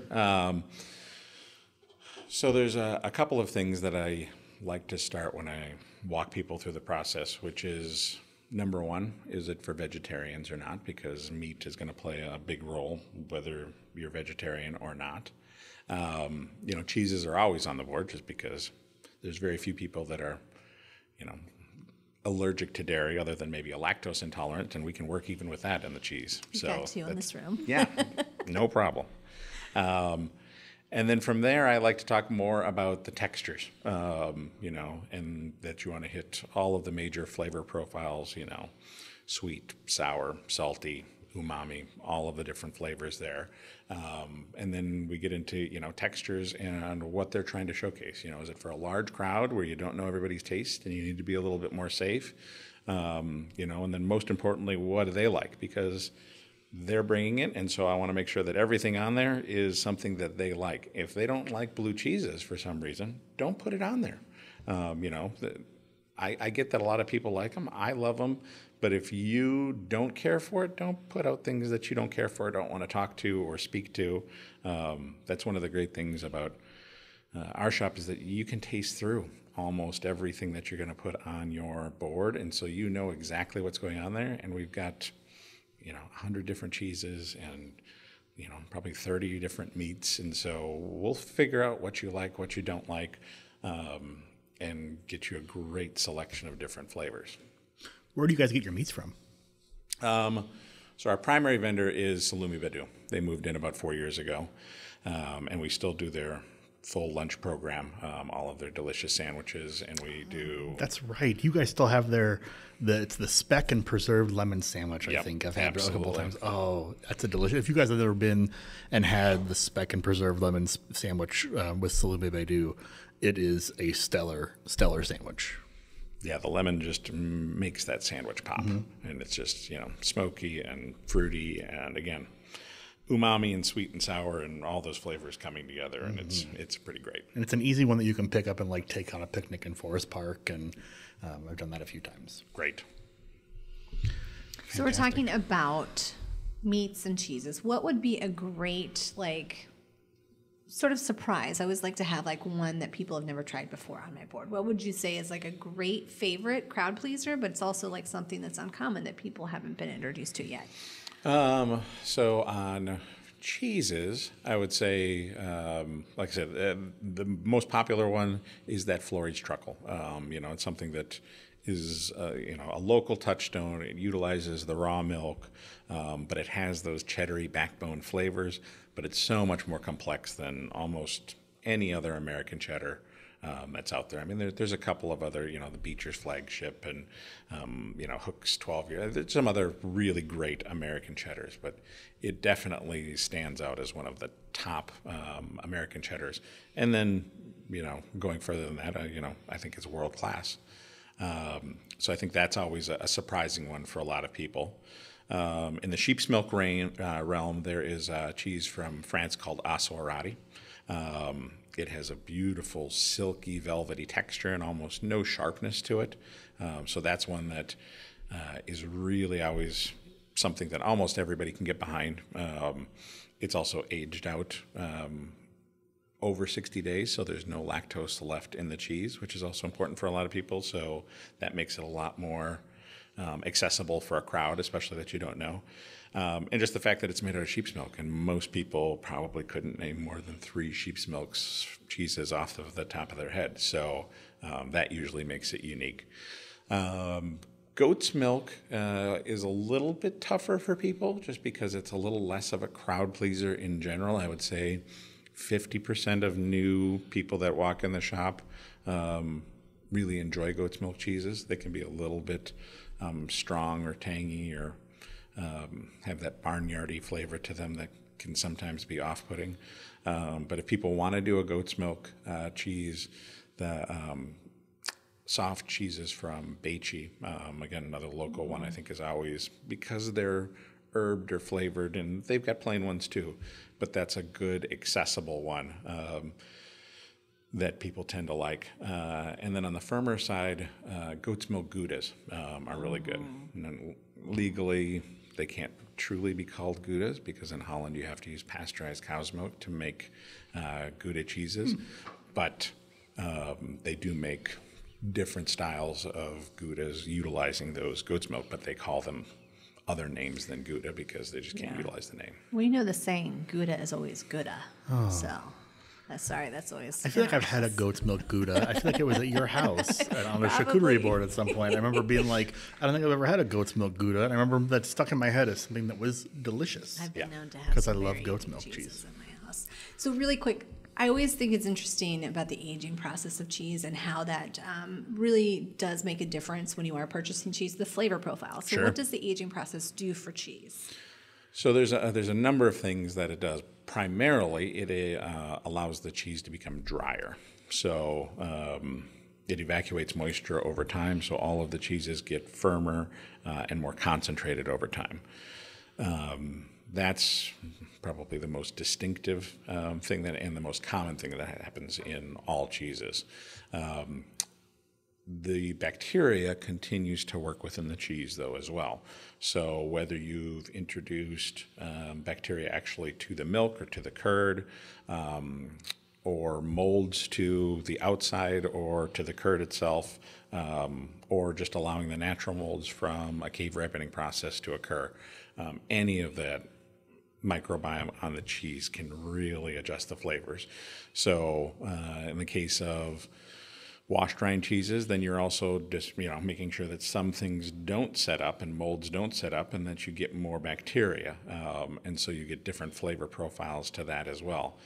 S3: So there's a couple of things that I like to start when I walk people through the process, which is, number one, is it for vegetarians or not? Because meat is going to play a big role, whether you're vegetarian or not. Cheeses are always on the board just because there's very few people that are, allergic to dairy other than maybe a lactose intolerant, and we can work even with that in the cheese.
S4: We've got two in this room.
S3: Yeah, no problem. And then from there, I like to talk more about the textures, and that you want to hit all of the major flavor profiles, sweet, sour, salty, umami, all of the different flavors there. And then we get into, textures and what they're trying to showcase. Is it for a large crowd where you don't know everybody's taste and you need to be a little bit more safe? And then most importantly, what do they like? Because they're bringing it, and so I want to make sure that everything on there is something that they like. If they don't like blue cheeses for some reason, don't put it on there. I get that a lot of people like them. I love them. But if you don't care for it, don't put out things that you don't care for, don't want to talk to or speak to. That's one of the great things about our shop is that you can taste through almost everything that you're going to put on your board. And so you know exactly what's going on there. And we've got 100 different cheeses and, probably 30 different meats. And so we'll figure out what you like, what you don't like, and get you a great selection of different flavors.
S2: Where do you guys get your meats from?
S3: So our primary vendor is Salumi Bedu. They moved in about 4 years ago, and we still do their full lunch program, all of their delicious sandwiches, and we do...
S2: That's right. You guys still have it's the speck and preserved lemon sandwich, I think. I've had it a couple times. Oh, that's a delicious... If you guys have ever been and had the speck and preserved lemon sandwich with Salumi Bedu, it is a stellar sandwich.
S3: Yeah, the lemon just makes that sandwich pop, and it's just, smoky and fruity, and again, umami and sweet and sour and all those flavors coming together, and it's pretty great.
S2: And it's an easy one that you can pick up and take on a picnic in Forest Park, and I've done that a few times.
S3: Great.
S4: So we're talking about meats and cheeses. What would be a great, sort of surprise? I always like to have one that people have never tried before on my board. What would you say is a great favorite crowd pleaser, but it's also something that's uncommon that people haven't been introduced to yet?
S3: So on cheeses, I would say, like I said, the most popular one is that Florey's truckle. It's something that is, a local touchstone. It utilizes the raw milk, but it has those cheddary backbone flavors, but it's so much more complex than almost any other American cheddar that's out there. I mean, there's a couple of other, the Beecher's Flagship and, Hook's 12 year. There's some other really great American cheddars, but it definitely stands out as one of the top American cheddars. And then, going further than that, I think it's world class. So I think that's always a surprising one for a lot of people. In the sheep's milk realm, there is cheese from France called Assorati. It has a beautiful, silky, velvety texture and almost no sharpness to it. So that's one that is really always something that almost everybody can get behind. It's also aged out over 60 days, so there's no lactose left in the cheese, which is also important for a lot of people. So that makes it a lot more accessible for a crowd, especially that you don't know. And just the fact that it's made out of sheep's milk, and most people probably couldn't name more than 3 sheep's milk cheeses off of the top of their head. So that usually makes it unique. Goat's milk is a little bit tougher for people just because it's a little less of a crowd pleaser in general. I would say 50% of new people that walk in the shop really enjoy goat's milk cheeses. They can be a little bit strong or tangy or have that barnyardy flavor to them that can sometimes be off-putting. But if people want to do a goat's milk cheese, the soft cheeses from Beachy. Again, another local one I think is always, because they're herbed or flavored, and they've got plain ones too, but that's a good accessible one that people tend to like. And then on the firmer side, goat's milk Goudas are really good. And then legally, they can't truly be called Goudas because in Holland you have to use pasteurized cow's milk to make Gouda cheeses, but they do make different styles of Goudas utilizing those goat's milk, but they call them other names than Gouda because they just can't utilize the name.
S4: We know the saying, Gouda is always Gouda. So, sorry, that's always...
S2: I feel like I've had a goat's milk Gouda. I feel like it was at your house on a charcuterie board at some point. I remember being like, I don't think I've ever had a goat's milk Gouda. And I remember that stuck in my head as something that was delicious.
S4: I've been known to have
S2: because I
S4: some
S2: love
S4: very
S2: goat's
S4: good
S2: milk cheese.
S4: cheeses in my house. So really quick, I always think it's interesting about the aging process of cheese and how that really does make a difference when you are purchasing cheese, the flavor profile. So what does the aging process do for cheese?
S3: So there's a number of things that it does. Primarily, it allows the cheese to become drier. So it evacuates moisture over time, so all of the cheeses get firmer and more concentrated over time. That's probably the most distinctive thing and the most common thing that happens in all cheeses. The bacteria continues to work within the cheese, though, as well. So whether you've introduced bacteria actually to the milk or to the curd, or molds to the outside or to the curd itself, or just allowing the natural molds from a cave ripening process to occur, any of that microbiome on the cheese can really adjust the flavors. So in the case of wash drying cheeses, then you're also just making sure that some things don't set up and molds don't set up, and that you get more bacteria, and so you get different flavor profiles to that as well.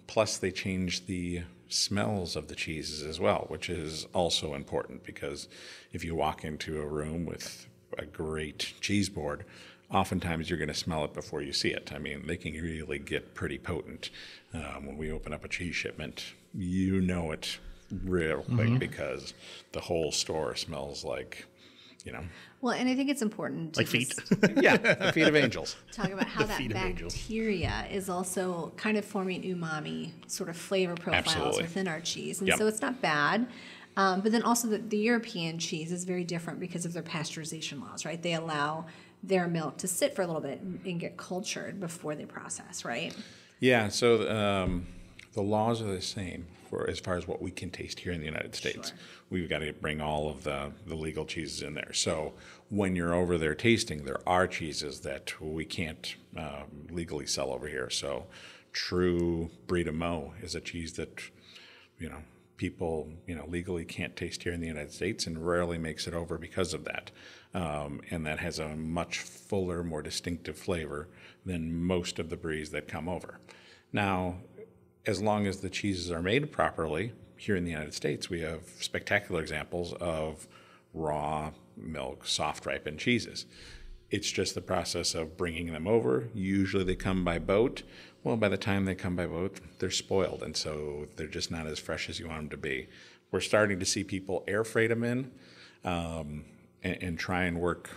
S3: Plus, they change the smells of the cheeses as well, which is also important, because if you walk into a room with a great cheese board, oftentimes you're going to smell it before you see it. I mean, they can really get pretty potent. When we open up a cheese shipment, you know it real quick because the whole store smells like,
S4: Well, and I think it's important to
S2: Like feet.
S3: yeah, the feet of angels.
S4: talk about how that
S2: feet of angels.
S4: bacteria is also kind of forming umami sort of flavor profiles
S3: Absolutely.
S4: within our cheese. And
S3: Yep.
S4: so it's not bad. But then also the European cheese is very different because of their pasteurization laws, right? They allow their milk to sit for a little bit and get cultured before they process, right?
S3: Yeah, so the laws are the same for as far as what we can taste here in the United States.
S4: Sure.
S3: We've got to bring all of the legal cheeses in there. So when you're over there tasting, there are cheeses that we can't legally sell over here. So true Brie de Meaux is a cheese that, people, legally can't taste here in the United States, and rarely makes it over because of that. And that has a much fuller, more distinctive flavor than most of the bries that come over. Now, as long as the cheeses are made properly, here in the United States, we have spectacular examples of raw milk, soft ripened cheeses. It's just the process of bringing them over. Usually they come by boat. Well, by the time they come by boat, they're spoiled, and so they're just not as fresh as you want them to be. We're starting to see people air freight them in and try and work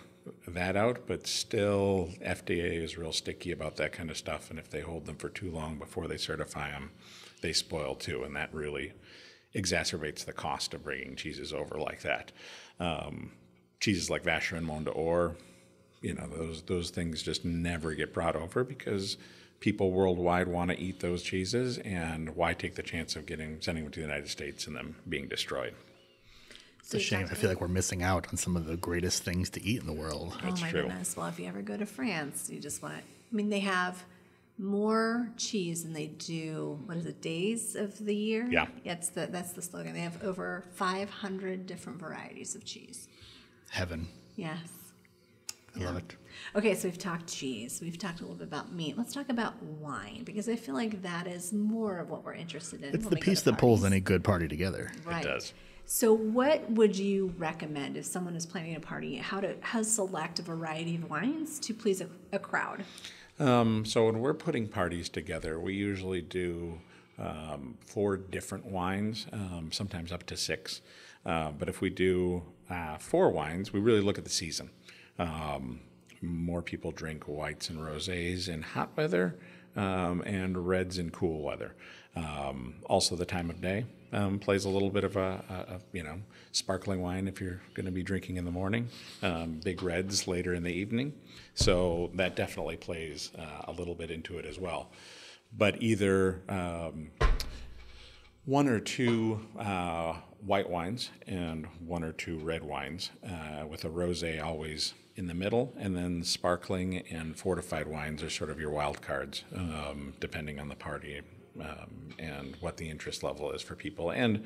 S3: that out, but still FDA is real sticky about that kind of stuff, and if they hold them for too long before they certify them, they spoil too, and that really exacerbates the cost of bringing cheeses over like that. Cheeses like Vacherin, Mont d'Or, those things just never get brought over because people worldwide want to eat those cheeses, and why take the chance of sending them to the United States and them being destroyed?
S2: It's a shame. I feel like we're missing out on some of the greatest things to eat in the world.
S3: That's
S4: oh my
S3: true.
S4: goodness. Well, if you ever go to France, you just want they have more cheese than they do, days of the year?
S3: Yeah.
S4: That's the slogan. They have over 500 different varieties of cheese.
S2: Heaven.
S4: Yes.
S2: I love it.
S4: Okay, so we've talked cheese. We've talked a little bit about meat. Let's talk about wine, because I feel like that is more of what we're interested in.
S2: It's
S4: when
S2: the
S4: we go
S2: piece
S4: to
S2: that pulls
S4: parties.
S2: any good party together.
S4: Right.
S3: It does.
S4: So what would you recommend if someone is planning a party, how to select a variety of wines to please a crowd?
S3: So when we're putting parties together, we usually do 4 different wines, sometimes up to 6. But if we do 4 wines, we really look at the season. More people drink whites and rosés in hot weather and reds in cool weather. Also, the time of day plays a little bit of a sparkling wine if you're going to be drinking in the morning. Big reds later in the evening. So that definitely plays a little bit into it as well. But either 1 or 2 white wines and 1 or 2 red wines, with a rosé always in the middle, and then sparkling and fortified wines are sort of your wild cards, depending on the party and what the interest level is for people, and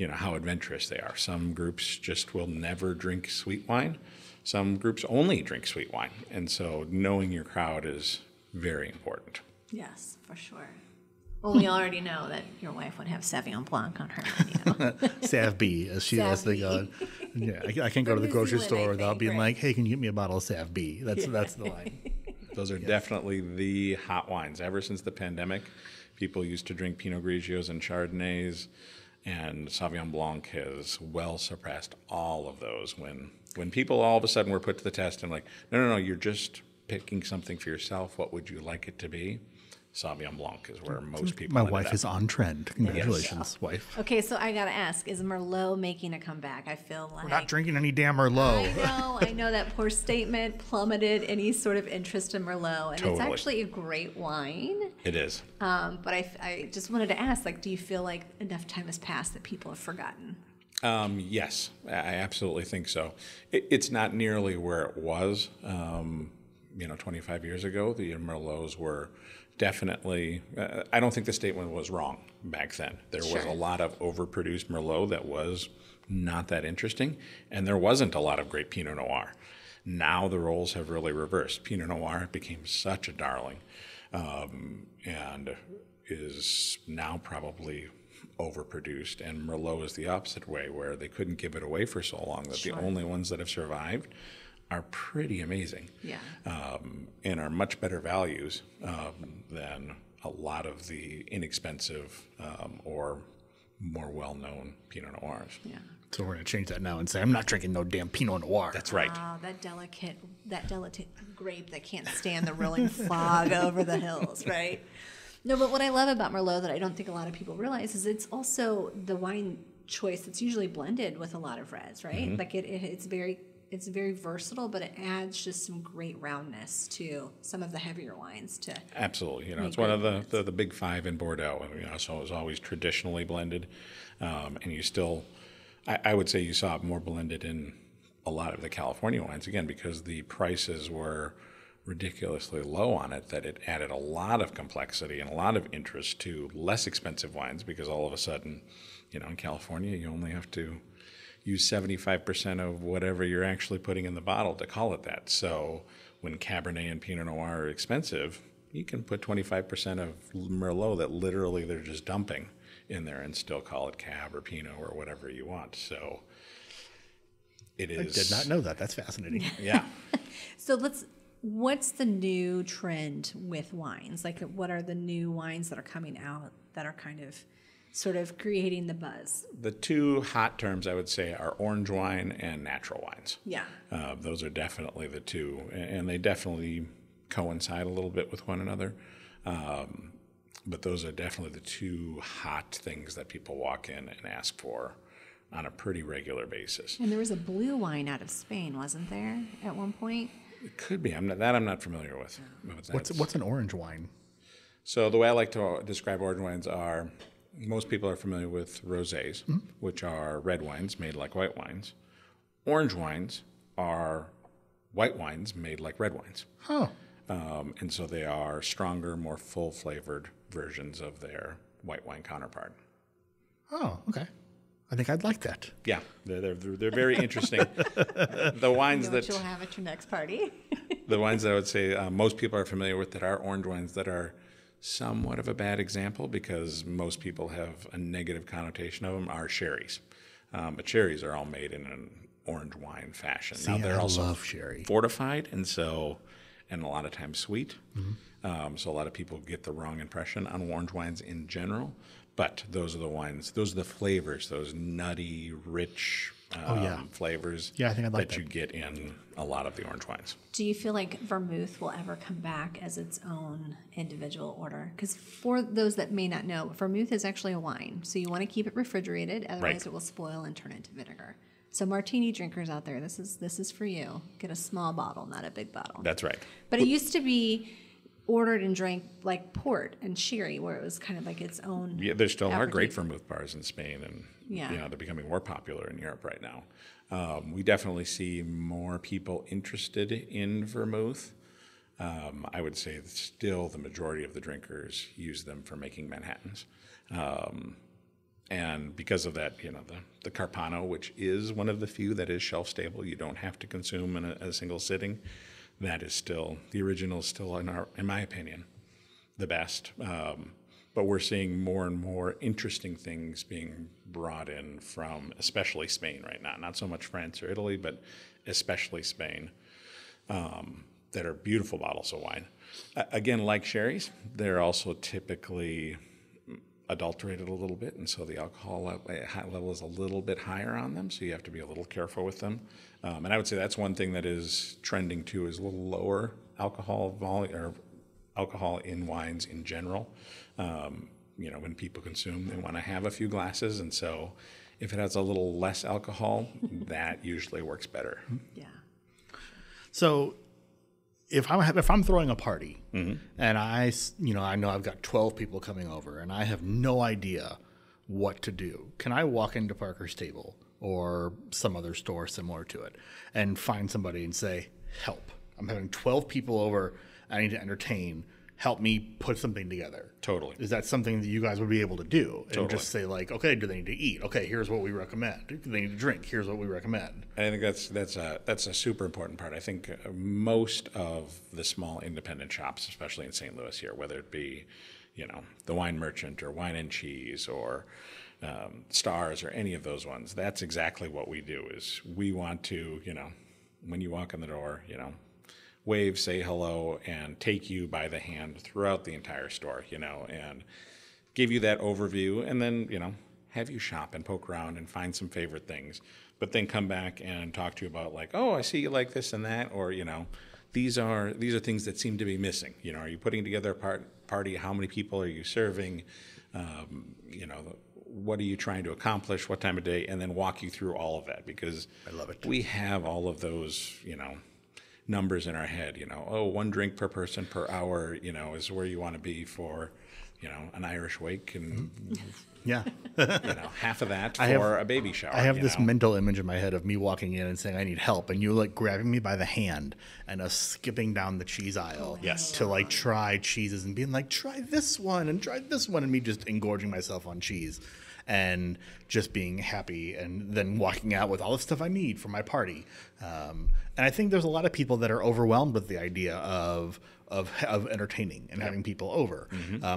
S3: how adventurous they are. Some groups just will never drink sweet wine. Some groups only drink sweet wine, and so knowing your crowd is very important.
S4: Yes, for sure. Well, we already know that your wife would have Sauvignon Blanc on her menu.
S2: Sav B, as they go. Yeah, I can't go to the grocery store without being like, hey, can you get me a bottle of Sav B? That's the line.
S3: Those are definitely the hot wines. Ever since the pandemic, people used to drink Pinot Grigios and Chardonnays, and Sauvignon Blanc has well surpassed all of those. When people all of a sudden were put to the test and like, no, you're just picking something for yourself. What would you like it to be? Sauvignon Blanc is where most people.
S2: My wife is on trend. Congratulations, wife.
S4: Okay, so I gotta ask: is Merlot making a comeback? I feel like
S2: we're not drinking any damn Merlot.
S4: I know that poor statement plummeted any sort of interest in Merlot, and
S3: Totally.
S4: It's actually a great wine.
S3: It is.
S4: But I just wanted to ask: do you feel like enough time has passed that people have forgotten?
S3: Yes, I absolutely think so. It's not nearly where it was. 25 years ago, the Merlots were definitely, I don't think the statement was wrong back then. There was a lot of overproduced Merlot that was not that interesting, and there wasn't a lot of great Pinot Noir. Now the roles have really reversed. Pinot Noir became such a darling, and is now probably overproduced, and Merlot is the opposite way, where they couldn't give it away for so long that the only ones that have survived are pretty amazing, and are much better values than a lot of the inexpensive or more well-known Pinot Noirs.
S4: Yeah.
S2: So we're going to change that now and say, I'm not drinking no damn Pinot Noir.
S3: That's right.
S4: That delicate grape that can't stand the rolling fog over the hills, right? No, but what I love about Merlot that I don't think a lot of people realize is it's also the wine choice that's usually blended with a lot of reds, right? Mm-hmm. Like it's very versatile, but it adds just some great roundness to some of the heavier wines.
S3: Absolutely, it's one of the big 5 in Bordeaux, so it was always traditionally blended, and you still, I would say, you saw it more blended in a lot of the California wines, again because the prices were ridiculously low on it, that it added a lot of complexity and a lot of interest to less expensive wines, because all of a sudden, in California, you only have to use 75% of whatever you're actually putting in the bottle to call it that. So when Cabernet and Pinot Noir are expensive, you can put 25% of Merlot that literally they're just dumping in there and still call it Cab or Pinot or whatever you want. So it is.
S2: I did not know that. That's fascinating.
S3: Yeah.
S4: So what's the new trend with wines? Like, what are the new wines that are coming out that are kind of sort of creating the buzz?
S3: The 2 hot terms, I would say, are orange wine and natural wines.
S4: Yeah.
S3: Those are definitely the 2, and they definitely coincide a little bit with one another. But those are definitely the 2 hot things that people walk in and ask for on a pretty regular basis.
S4: And there was a blue wine out of Spain, wasn't there, at one point?
S3: It could be. I'm not familiar with.
S2: What's an orange wine?
S3: So the way I like to describe orange wines are, most people are familiar with rosés, which are red wines made like white wines. Orange wines are white wines made like red wines.
S2: Oh.
S3: And so they are stronger, more full-flavored versions of their white wine counterpart.
S2: Oh, okay. I think I'd like that.
S3: Yeah, they're very interesting. The wines that
S4: you'll have at your next party.
S3: The wines that I would say most people are familiar with that are orange wines that are somewhat of a bad example, because most people have a negative connotation of them, are sherries. But sherries are all made in an orange wine fashion.
S2: See,
S3: now they're
S2: I
S3: also
S2: love sherry.
S3: fortified, and so and a lot of times sweet. So a lot of people get the wrong impression on orange wines in general. But those are the wines, those are the flavors, those nutty, rich flavors
S2: Yeah, I think I'd like
S3: that you get in a lot of the orange wines.
S4: Do you feel like vermouth will ever come back as its own individual order? Because for those that may not know, vermouth is actually a wine. So you want to keep it refrigerated, otherwise it will spoil and turn into vinegar. So martini drinkers out there, this is for you. Get a small bottle, not a big bottle.
S3: That's right.
S4: But it used to be ordered and drank like port and sherry, where it was kind of like its own.
S3: Yeah, there still are great
S4: aperitif.
S3: vermouth bars in Spain, and
S4: Yeah.
S3: they're becoming more popular in Europe right now. We definitely see more people interested in vermouth. I would say that still the majority of the drinkers use them for making Manhattans. And because of that, the Carpano, which is one of the few that is shelf stable, you don't have to consume in a single sitting. That is still, the original is still, in my opinion, the best. But we're seeing more and more interesting things being brought in from especially Spain right now. Not so much France or Italy, but especially Spain, that are beautiful bottles of wine. Again, like sherries, they're also typically adulterated a little bit, and so the alcohol level is a little bit higher on them, so you have to be a little careful with them. And I would say that's one thing that is trending too, is a little lower alcohol volume or alcohol in wines in general. When people consume, they want to have a few glasses, and so if it has a little less alcohol, that usually works better.
S4: Yeah.
S2: So if I'm throwing a party and I know I've got 12 people coming over and I have no idea what to do, can I walk into Parker's Table or some other store similar to it and find somebody and say, help, I'm having 12 people over, I need to entertain, help me put something together?
S3: Totally.
S2: Is that something that you guys would be able to do? And
S3: Totally.
S2: just say like, okay, do they need to eat? Okay, here's what we recommend. Do they need to drink? Here's what we recommend.
S3: I think that's a super important part. I think most of the small independent shops, especially in St. Louis here, whether it be, the Wine Merchant or Wine and Cheese or Stars or any of those ones, that's exactly what we do. Is we want to, when you walk in the door, wave, say hello, and take you by the hand throughout the entire store, and give you that overview, and then, have you shop and poke around and find some favorite things, but then come back and talk to you about like, oh, I see you like this and that, or, these are things that seem to be missing. Are you putting together a party? How many people are you serving? What are you trying to accomplish? What time of day? And then walk you through all of that, because
S2: I love it.
S3: We have all of those, numbers in our head, one drink per person per hour, is where you want to be for, an Irish wake, and
S2: Yeah.
S3: half of that for a baby shower.
S2: I have this mental image in my head of me walking in and saying, I need help. And you like grabbing me by the hand and us skipping down the cheese aisle
S3: Yes.
S2: to like try cheeses and being like, try this one and try this one. And me just engorging myself on cheese and just being happy and then walking out with all the stuff I need for my party. And I think there's a lot of people that are overwhelmed with the idea of entertaining and having people over,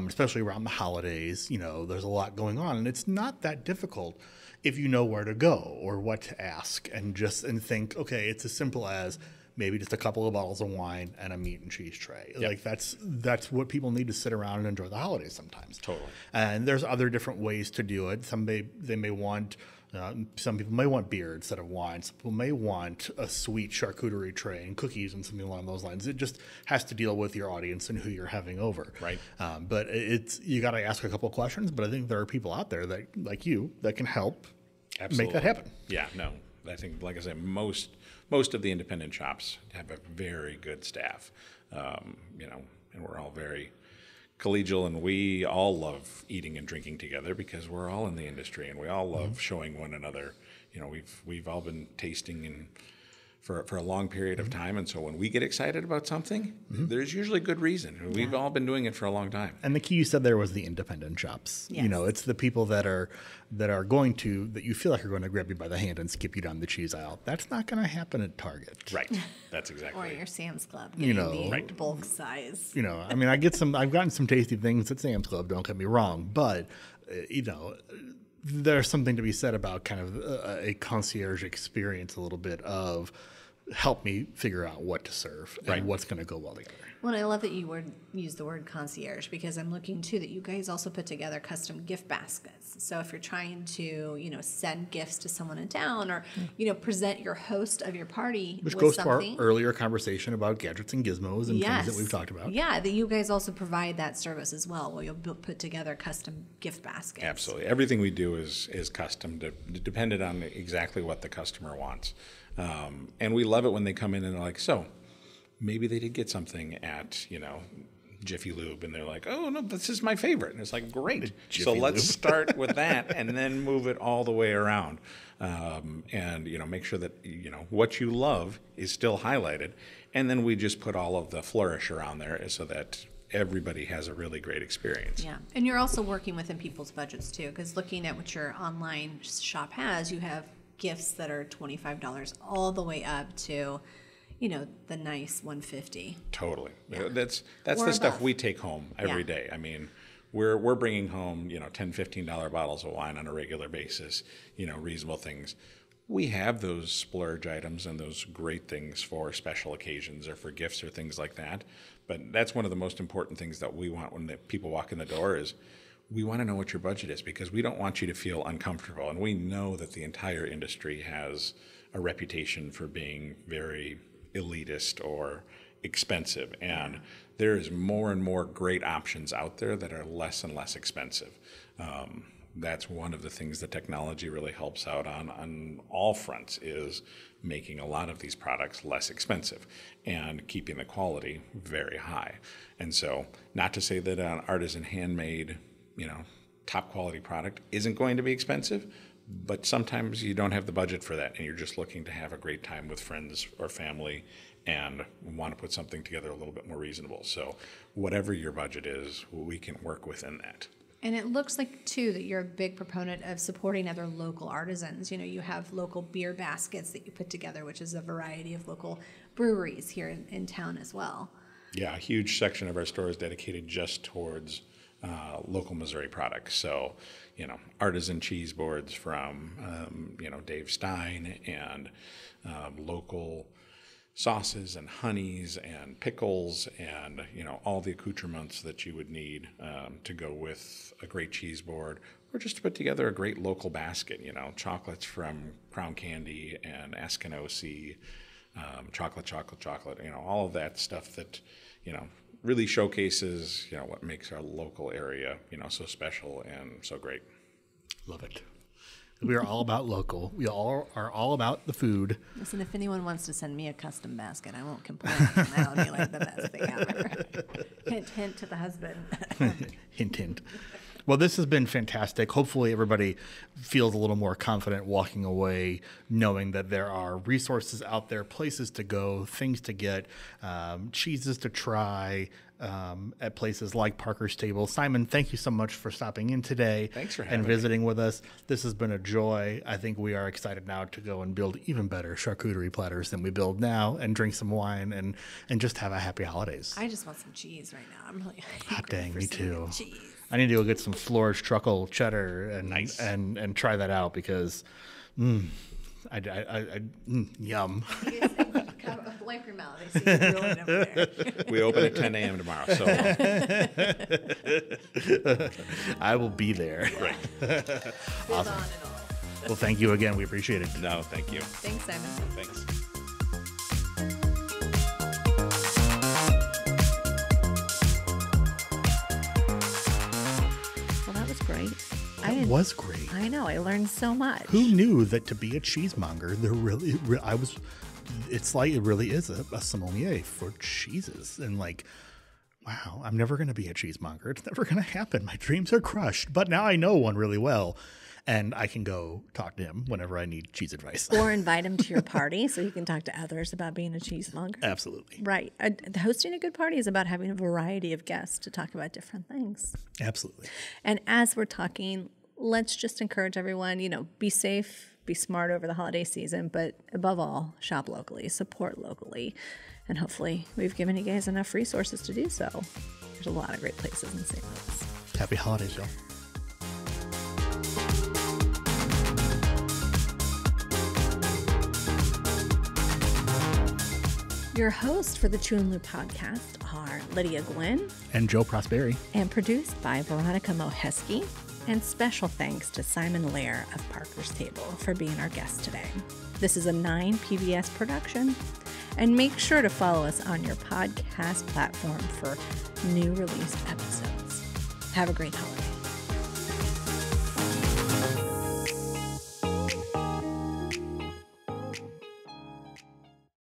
S2: especially around the holidays. There's a lot going on, and it's not that difficult if you know where to go or what to ask, and think, okay, it's as simple as maybe just a couple of bottles of wine and a meat and cheese tray.
S3: Yep.
S2: Like that's what people need to sit around and enjoy the holidays sometimes.
S3: Totally.
S2: And there's other different ways to do it. Some people may want beer instead of wine. Some people may want a sweet charcuterie tray and cookies and something along those lines. It just has to deal with your audience and who you're having over.
S3: Right.
S2: But you got to ask a couple of questions. But I think there are people out there that, like you, that can help make that happen.
S3: Yeah, no. I think, like I said, most of the independent shops have a very good staff, and we're all very collegial, and we all love eating and drinking together because we're all in the industry, and we all love showing one another. We've all been tasting for a long period of time, and so when we get excited about something, there's usually good reason. We've all been doing it for a long time.
S2: And the key you said there was the independent shops.
S4: Yes.
S2: It's the people that you feel like are going to grab you by the hand and skip you down the cheese aisle. That's not going to happen at Target.
S3: Right. That's exactly
S4: Or
S3: it.
S4: your Sam's Club, getting the
S3: Right.
S4: bulk size.
S2: I've gotten some tasty things at Sam's Club, don't get me wrong, but there's something to be said about kind of a concierge experience, a little bit of help me figure out what to serve and what's going to go well together.
S4: Well, and I love that you use the word concierge, because I'm looking too that you guys also put together custom gift baskets. So if you're trying to, send gifts to someone in town, or, present your host of your party
S2: Which
S4: with
S2: goes
S4: something.
S2: to our earlier conversation about gadgets and gizmos and things that we've talked about.
S4: Yeah, that you guys also provide that service as well, where you'll put together custom gift baskets.
S3: Absolutely. Everything we do is custom, dependent on exactly what the customer wants. And we love it when they come in and they're like, so maybe they did get something at, Jiffy Lube, and they're like, oh, no, this is my favorite. And it's like, great. So let's start with that and then move it all the way around. And, make sure that, what you love is still highlighted. And then we just put all of the flourish around there so that everybody has a really great experience.
S4: Yeah. And you're also working within people's budgets too, because looking at what your online shop has, you have gifts that are $25 all the way up to, the nice $150.
S3: Totally.
S4: Yeah.
S3: That's
S4: Or
S3: the stuff
S4: above.
S3: we take home every day. I mean, we're bringing home, $10, $15 bottles of wine on a regular basis, reasonable things. We have those splurge items and those great things for special occasions or for gifts or things like that. But that's one of the most important things that we want when the people walk in the door is we want to know what your budget is, because we don't want you to feel uncomfortable. And we know that the entire industry has a reputation for being very elitist or expensive. And there is more and more great options out there that are less and less expensive. That's one of the things that technology really helps out on all fronts, is making a lot of these products less expensive and keeping the quality very high. And so, not to say that an artisan handmade, top quality product isn't going to be expensive, but sometimes you don't have the budget for that and you're just looking to have a great time with friends or family and want to put something together a little bit more reasonable. So whatever your budget is, we can work within that.
S4: And it looks like, too, that you're a big proponent of supporting other local artisans. You have local beer baskets that you put together, which is a variety of local breweries here in town as well. Yeah,
S3: a huge section of our store is dedicated just towards local Missouri products. So, artisan cheese boards from, Dave Stein, and local sauces and honeys and pickles and, all the accoutrements that you would need to go with a great cheese board, or just to put together a great local basket, chocolates from Crown Candy and Eskinosi, chocolate, all of that stuff that, really showcases, what makes our local area, so special and so great.
S2: Love it. We are all about local. We all are all about the food.
S4: Listen, if anyone wants to send me a custom basket, I won't complain. That would be like the best thing ever. Hint, hint to the husband.
S2: Hint, hint. Well, this has been fantastic. Hopefully everybody feels a little more confident walking away, knowing that there are resources out there, places to go, things to get, cheeses to try at places like Parker's Table. Simon, thank you so much for stopping in today.
S3: Thanks for having
S2: and visiting with us. This has been a joy. I think we are excited now to go and build even better charcuterie platters than we build now, and drink some wine and just have a happy holidays.
S4: I just want some cheese right now. I'm really
S2: Hot dang, me too.
S4: Cheese.
S2: I need to go get some Flourish truckle cheddar and
S3: Nice.
S2: and try that out, because yum.
S4: Wipe your mouth. I see you drooling over there.
S3: We open at 10 a.m. tomorrow, so
S2: I will be there.
S3: great.
S4: Hold on and all.
S2: Well, thank you again. We appreciate it.
S3: No, thank you.
S4: Thanks, Simon.
S3: Thanks.
S1: Well, that was great.
S2: That was great.
S1: I know. I learned so much.
S2: Who knew that to be a cheesemonger, it's like it really is a sommelier for cheeses. And like, wow, I'm never going to be a cheesemonger. It's never going to happen. My dreams are crushed. But now I know one really well, and I can go talk to him whenever I need cheese advice.
S1: Or invite him to your party so you can talk to others about being a cheesemonger.
S2: Absolutely.
S1: Right. Hosting a good party is about having a variety of guests to talk about different things.
S2: Absolutely.
S1: And as we're talking, let's just encourage everyone, be safe, be smart over the holiday season, but above all, shop locally, support locally. And hopefully we've given you guys enough resources to do so. There's a lot of great places in St. Louis.
S2: Happy holidays, y'all.
S1: Your hosts for the Chew and Lou podcast are Lydia Gwynn
S2: And Joe Prosperi.
S1: and produced by Veronica Moheski. And special thanks to Simon Lehrer of Parker's Table for being our guest today. This is a 9 PBS production. And make sure to follow us on your podcast platform for new released episodes. Have a great holiday.